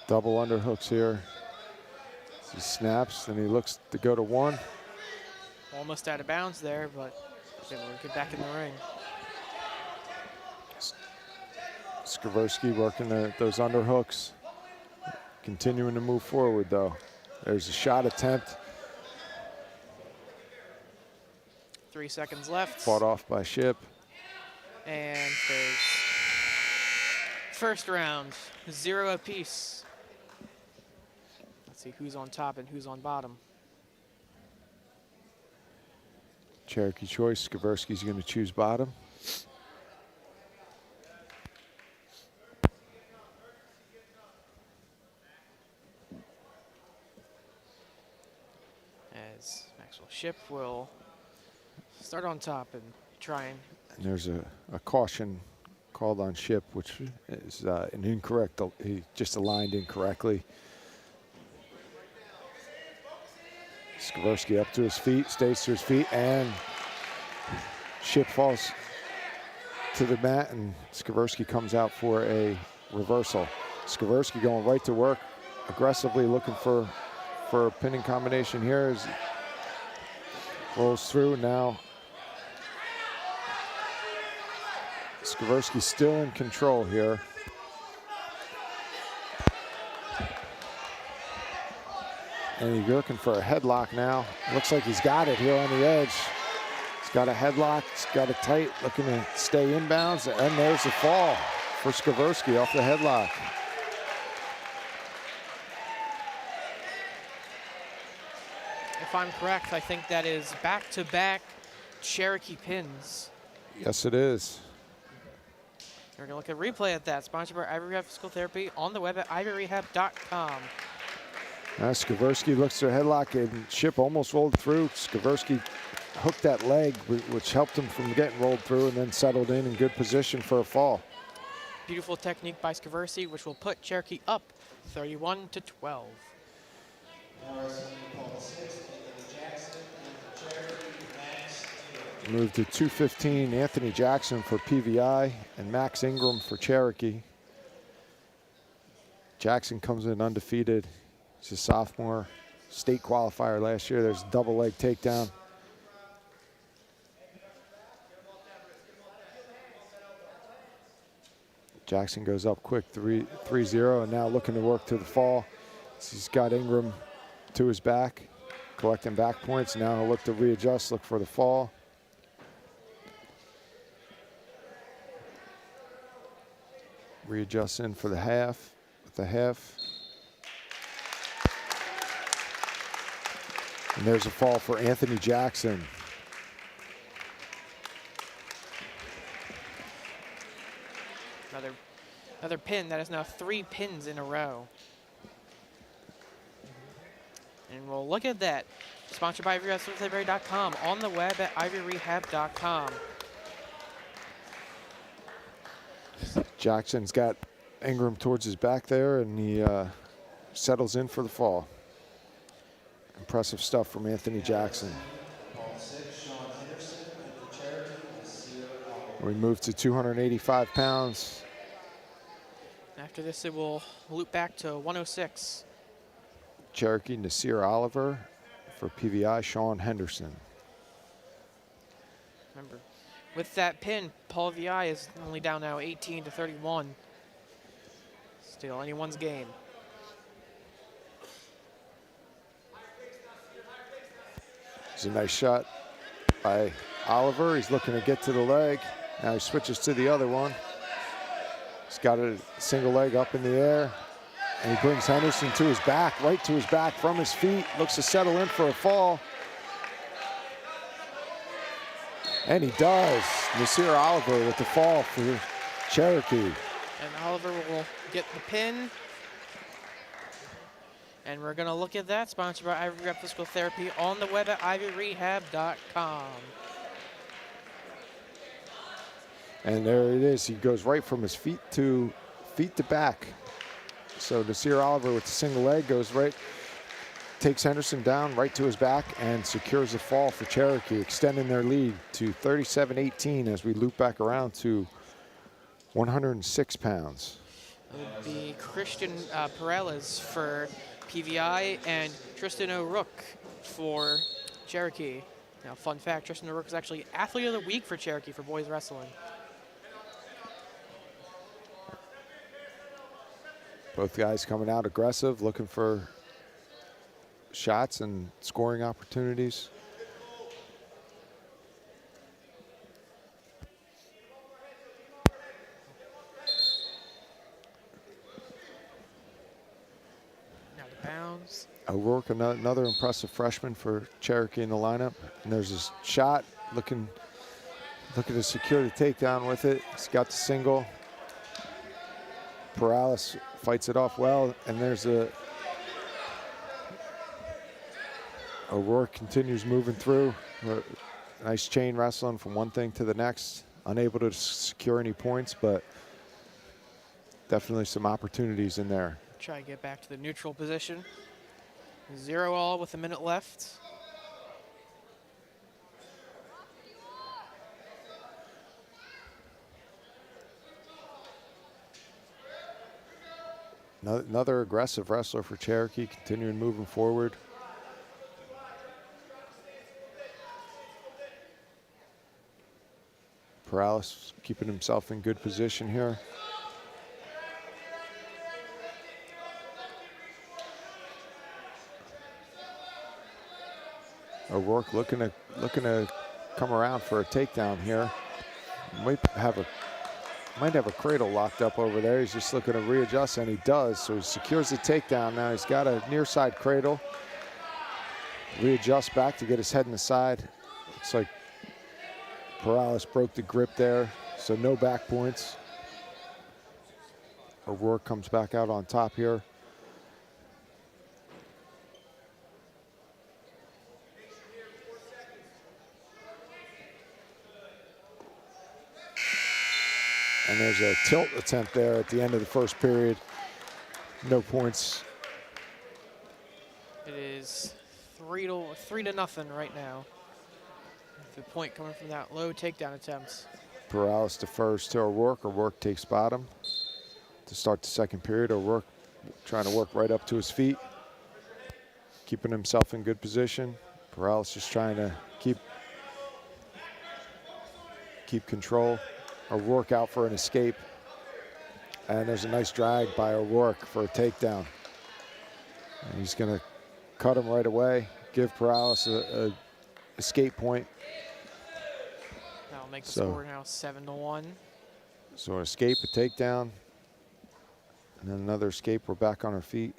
double underhooks here. He snaps and he looks to go to one. Almost out of bounds there, but was able to get back in the ring. Skaversky working those underhooks. Continuing to move forward though. There's a shot attempt. 3 seconds left. Fought off by Ship. And there's first round, 0 apiece. Let's see who's on top and who's on bottom. Cherokee choice. Skaversky's going to choose bottom. As Maxwell Ship will start on top and try and. And there's a caution called on Ship, which is an incorrect. He just aligned incorrectly. Skaversky up to his feet, stays to his feet, and Ship falls to the mat, and Skaversky comes out for a reversal. Skaversky going right to work, aggressively looking for a pinning combination here as he rolls through. Now Skaversky still in control here. And he's looking for a headlock now. Looks like he's got it here on the edge. He's got a headlock, he's got it tight, looking to stay inbounds, and there's the fall for Skaversky off the headlock. If I'm correct, I think that is back-to-back Cherokee pins. Yes, it is. We're going to look at replay at that. Sponsored by Ivy Rehab Physical Therapy on the web at ivyrehab.com. Now Skaversky looks to a headlock, and Ship almost rolled through. Skaversky hooked that leg, which helped him from getting rolled through, and then settled in good position for a fall. Beautiful technique by Skaversky, which will put Cherokee up 31-12. Now wrestling Paul VI, Anthony Jackson, and for Cherokee, Max Ingram. Move to 215, Anthony Jackson for PVI and Max Ingram for Cherokee. Jackson comes in undefeated. He's a sophomore, state qualifier last year. There's a double leg takedown. Jackson goes up quick, 3-0, and now looking to work to the fall. He's got Ingram to his back, collecting back points. Now he'll look to readjust, look for the fall. Readjust in for the half, with the half. And there's a fall for Anthony Jackson. Another pin. That is now 3 pins in a row. And we'll look at that. Sponsored by ivyrehab.com, on the web at ivyrehab.com. Jackson's got Ingram towards his back there, and he settles in for the fall. Impressive stuff from Anthony Jackson. Paul VI, Sean Henderson, and for Cherokee, Nasir Oliver. We move to 285 pounds. After this, it will loop back to 106. Cherokee, Nasir Oliver. For PVI, Sean Henderson. Remember, with that pin, Paul VI is only down now 18-31. Still anyone's game. It's a nice shot by Oliver. He's looking to get to the leg. Now he switches to the other one. He's got a single leg up in the air. And he brings Henderson to his back, right to his back from his feet. Looks to settle in for a fall. And he does. Nasir Oliver with the fall for Cherokee. And Oliver will get the pin. And we're going to look at that, sponsored by Ivory Rehab Physical Therapy on the web at ivyrehab.com. And there it is. He goes right from his feet to back. So Nasir Oliver with the single leg goes right, takes Henderson down right to his back and secures the fall for Cherokee, extending their lead to 37-18 as we loop back around to 106 pounds. It would be Christian Perales for PVI and Tristan O'Rourke for Cherokee. Now, fun fact, Tristan O'Rourke is actually Athlete of the Week for Cherokee for boys wrestling. Both guys coming out aggressive, looking for shots and scoring opportunities. Now the bounds. O'Rourke, another impressive freshman for Cherokee in the lineup. And there's his shot, looking to secure the takedown with it. He's got the single. Perales fights it off well, and there's O'Rourke continues moving through. Nice chain wrestling from one thing to the next. Unable to secure any points, but definitely some opportunities in there. Try to get back to the neutral position. 0-all with a minute left. Another aggressive wrestler for Cherokee, continuing moving forward. Perales keeping himself in good position here. O'Rourke looking to come around for a takedown here. Might have a cradle locked up over there. He's just looking to readjust, and he does. So he secures the takedown. Now he's got a near side cradle. Readjust back to get his head in the side. Looks like Perales broke the grip there, so no back points. O'Rourke comes back out on top here. And there's a tilt attempt there at the end of the first period. No points. It is 3-0 right now. The point coming from that low takedown attempts. Perales defers to O'Rourke. O'Rourke takes bottom to start the second period. O'Rourke trying to work right up to his feet, keeping himself in good position. Perales just trying to keep control. O'Rourke out for an escape. And there's a nice drag by O'Rourke for a takedown. And he's going to cut him right away, give Perales a escape point. That'll make the score now 7-1. So an escape, a takedown, and then another escape. We're back on our feet.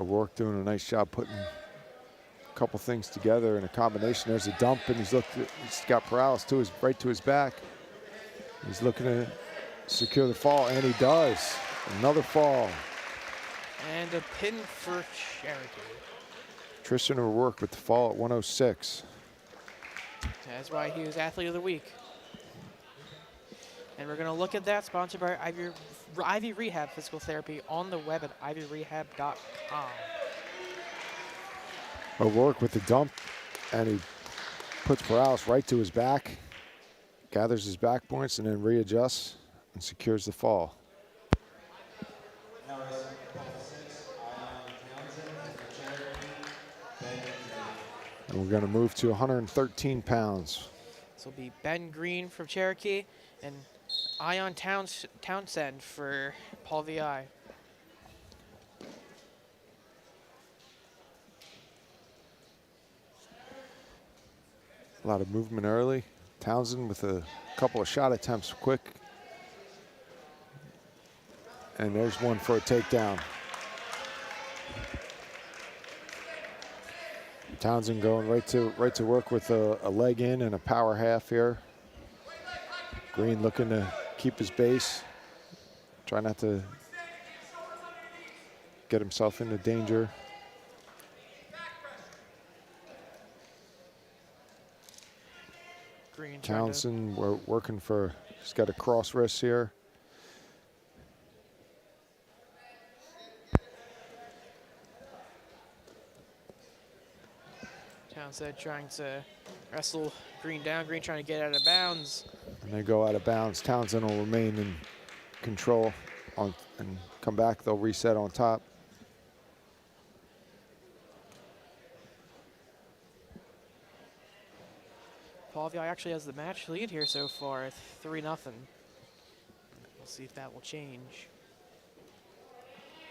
O'Rourke doing a nice job putting a couple things together in a combination. There's a dump, and he's got Perales right to his back. He's looking to secure the fall, and he does. Another fall. And a pin for Cherokee. Tristan O'Rourke with the fall at 106. That's why he was Athlete of the Week. And we're going to look at that, sponsored by Ivy Rehab Physical Therapy on the web at ivyrehab.com. O'Rourke with the dump, and he puts Perales right to his back, gathers his back points, and then readjusts and secures the fall. Now wrestling Pole 6, Ion Townsend, and for Cherokee, Ben Green. And we're going to move to 113 pounds. This will be Ben Green from Cherokee and Ion Townsend for Paul VI. A lot of movement early. Townsend with a couple of shot attempts quick. And there's one for a takedown. Townsend going right to work with a leg in and a power half here. Green looking to keep his base. Try not to get himself into danger. Green Townsend, we're working for, he's got a cross wrist here. Townsend trying to wrestle Green down. Green trying to get out of bounds. And they go out of bounds. Townsend will remain in control and come back. They'll reset on top. Paul VI actually has the match lead here so far, 3-0. We'll see if that will change.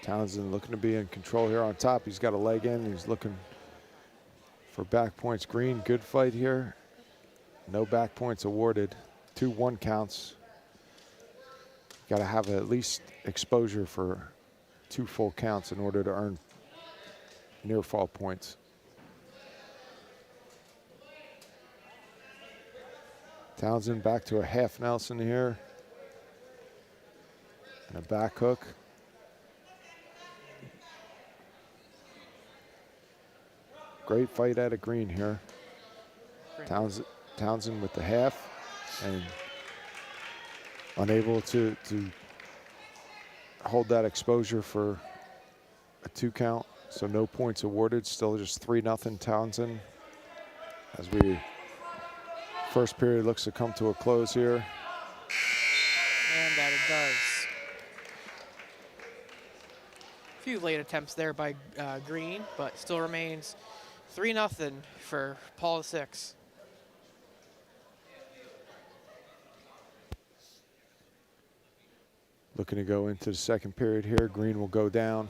Townsend looking to be in control here on top. He's got a leg in. He's looking for back points. Green, good fight here. No back points awarded. 2-1 counts. Got to have at least exposure for 2 full counts in order to earn near fall points. Townsend back to a half Nelson here. And a back hook. Great fight out of Green here. Townsend with the half and unable to hold that exposure for a 2 count. So no points awarded, still just 3-0 Townsend. As first period looks to come to a close here. And that it does. A few late attempts there by Green, but still remains 3-0 for Paul VI. Looking to go into the second period here. Green will go down.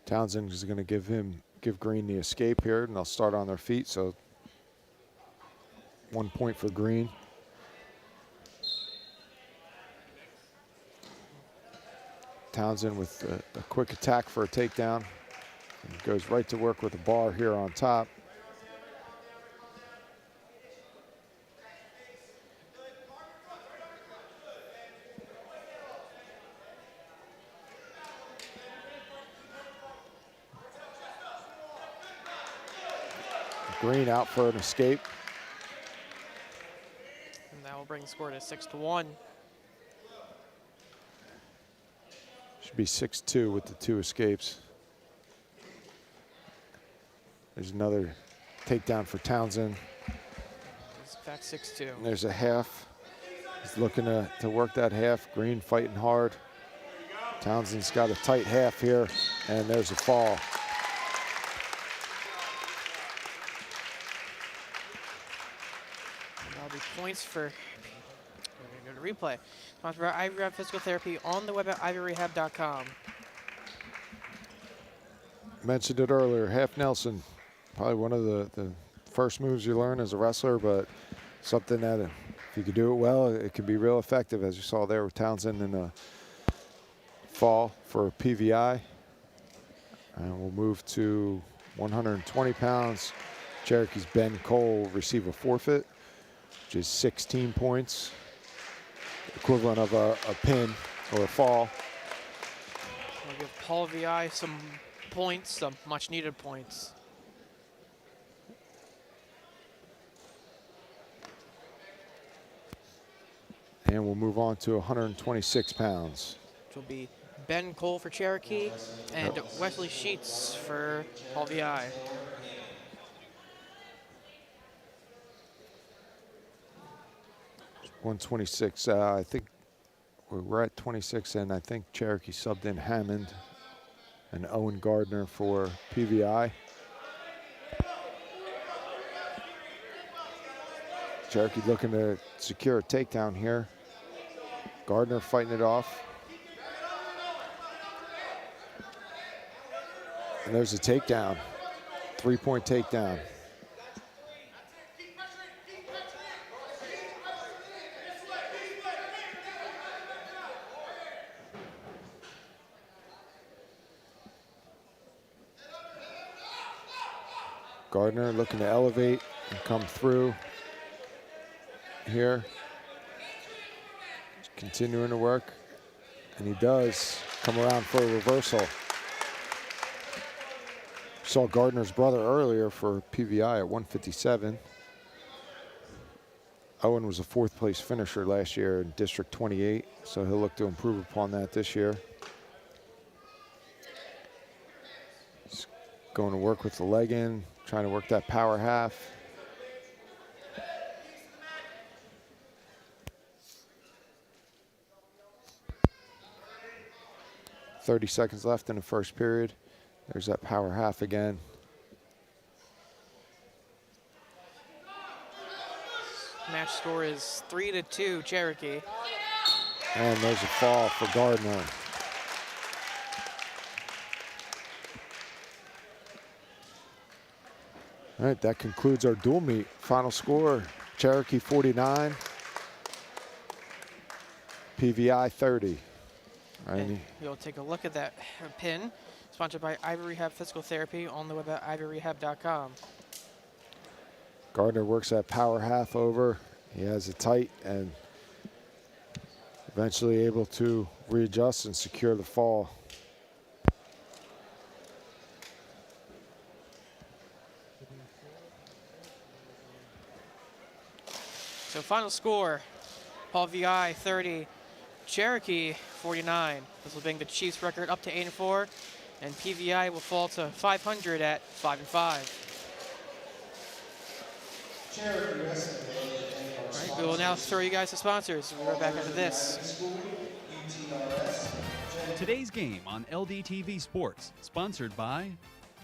Townsend is going to give Green the escape here, and they'll start on their feet. So 1 point for Green. Townsend with a quick attack for a takedown. And goes right to work with a bar here on top. Green out for an escape. And that will bring the score to 6-1. Should be 6-2 with the 2 escapes. There's another takedown for Townsend. It's in fact 6-2. And there's a half. He's looking to work that half. Green fighting hard. Townsend's got a tight half here, and there's a fall. That'll be points for, we're going to go to replay. Sponsored by Ivy Rehab Physical Therapy on the web at ivyrehab.com. Mentioned it earlier, half Nelson. Probably one of the first moves you learn as a wrestler, but something that if you could do it well, it can be real effective, as you saw there with Townsend in a fall for PVI. And we'll move to 120 pounds. Cherokee's Ben Cole will receive a forfeit, which is 16 points, equivalent of a pin or a fall. We'll give Paul VI some points, some much needed points. And we'll move on to 126 pounds. Which will be Ben Cole for Cherokee and Wesley Sheets for Paul VI. .126, I think we're at 26, and I think Cherokee subbed in Hammond and Owen Gardner for PVI. Cherokee looking to secure a takedown here. Gardner fighting it off. And there's a takedown. 3-point takedown. Gardner looking to elevate and come through here. Continuing to work, and he does come around for a reversal. Saw Gardner's brother earlier for PVI at 157. Owen was a 4th place finisher last year in District 28, so he'll look to improve upon that this year. He's going to work with the leg in, trying to work that power half. .30 seconds left in the first period. There's that power half again. Match score is 3-2 Cherokee. And there's a fall for Gardner. All right, that concludes our dual meet. Final score, Cherokee 49, PVI 30. And we'll take a look at that pin, sponsored by Ivy Rehab Physical Therapy on the web at ivyrehab.com. Gardner works that power half over. He has it tight and eventually able to readjust and secure the fall. So final score, Paul VI 30, Cherokee 49. This will bring the Chiefs record up to 8-4, and PVI will fall to 500 at 5-5. Cherokee Wrestling League and our All right, we sponsors. will now throw you guys to sponsors. We'll be right back after this. Today's game on LDTV Sports, sponsored by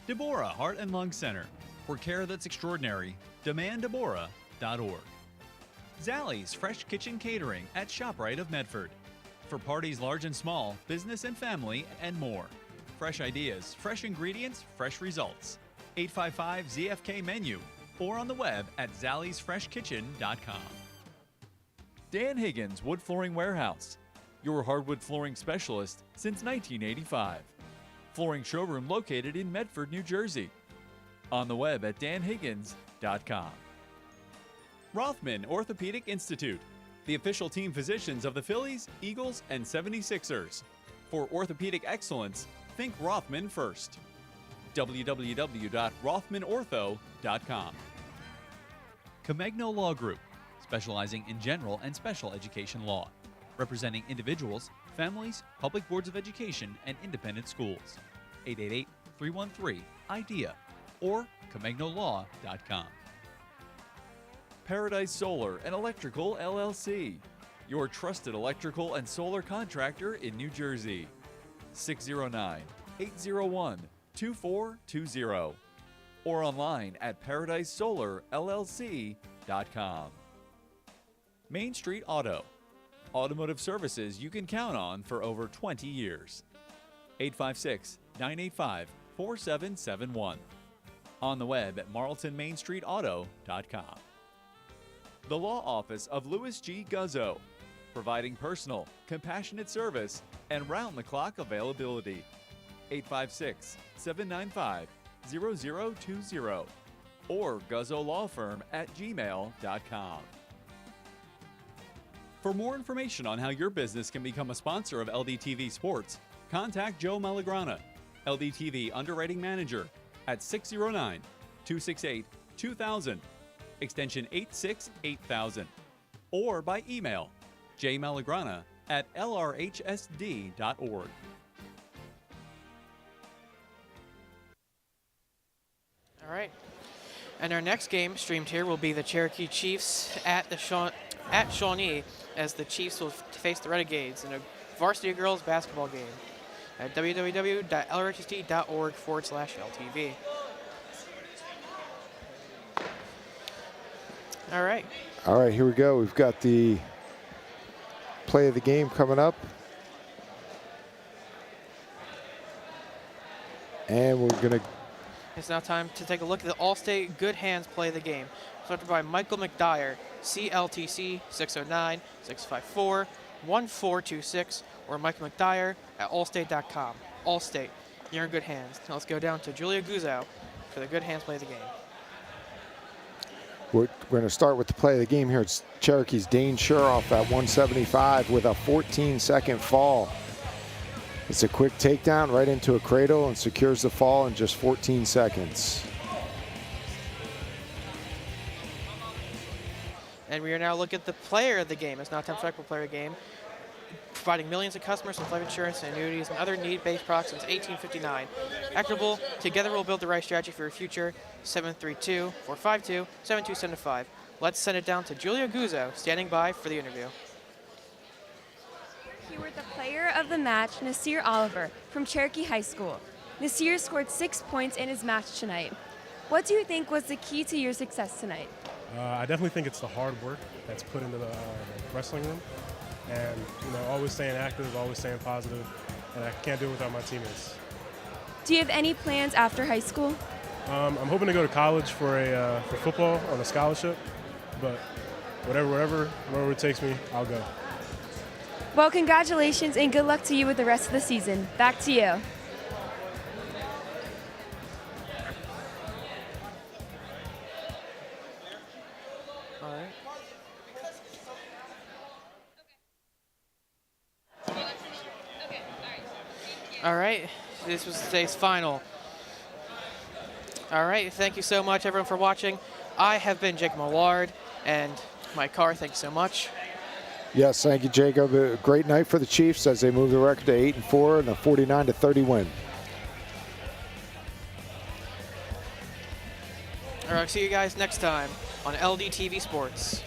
Deborah Heart and Lung Center. For care that's extraordinary, demanddeborah.org. Zallie's Fresh Kitchen Catering at ShopRite of Medford. For parties large and small, business and family, and more. Fresh ideas, fresh ingredients, fresh results. 855-ZFK menu or on the web at zalliesfreshkitchen.com. Dan Higgins Wood Flooring Warehouse, your hardwood flooring specialist since 1985. Flooring showroom located in Medford, New Jersey. On the web at danhiggins.com. Rothman Orthopedic Institute, the official team physicians of the Phillies, Eagles, and 76ers. For orthopedic excellence, think Rothman first. www.rothmanortho.com. Comegno Law Group, specializing in general and special education law, representing individuals, families, public boards of education, and independent schools. 888-313-IDEA or ComegnoLaw.com. Paradise Solar and Electrical LLC, your trusted electrical and solar contractor in New Jersey. 609-801-2420 or online at paradisesolarllc.com. Main Street Auto, automotive services you can count on for over 20 years. 856-985-4771. On the web at marltonmainstreetauto.com. The Law Office of Louis G. Guzzo, providing personal, compassionate service and round-the-clock availability. 856-795-0020 or guzzolawfirm@gmail.com. For more information on how your business can become a sponsor of LDTV Sports, contact Joe Malagrana, LDTV Underwriting Manager, at 609-268-2000, extension 868,000, or by email jmalagrana@lrhsd.org. All right. And our next game streamed here will be the Cherokee Chiefs at Shawnee, as the Chiefs will face the Renegades in a varsity girls basketball game at www.lrhsd.org/LTV. All right. All right, here we go. We've got the play of the game coming up. And we're going to It's now time to take a look at the All-State Good Hands Play of the Game, selected by Michael McDyer, CLTC 609-654-1426, or Michael McDyer at allstate.com. Allstate, you're in good hands. Now let's go down to Julia Guzzo for the Good Hands Play of the Game. We're going to start with the play of the game here. It's Cherokee's Dane Shuroff at 175 with a 14-second fall. It's a quick takedown right into a cradle and secures the fall in just 14 seconds. And we are now looking at the player of the game. It's now time for the player of the game, providing millions of customers with life insurance and annuities and other need-based products since 1859. Equitable, together we'll build the right strategy for your future. 732-452-7275. Let's send it down to Julia Guzzo, standing by for the interview. Here with the player of the match, Nasir Oliver from Cherokee High School. Nasir scored 6 points in his match tonight. What do you think was the key to your success tonight? I definitely think it's the hard work that's put into the wrestling room, and always staying active, always staying positive, and I can't do it without my teammates. Do you have any plans after high school? I'm hoping to go to college for football on a scholarship, but wherever it takes me, I'll go. Well, congratulations and good luck to you with the rest of the season. Back to you. All right, this was today's final. All right, thank you so much, everyone, for watching. I have been Jacob Millard, and my car, thank you so much. Yes, thank you, Jacob. A great night for the Chiefs as they move the record to 8-4 and a 49-30 win. All right, see you guys next time on LDTV Sports.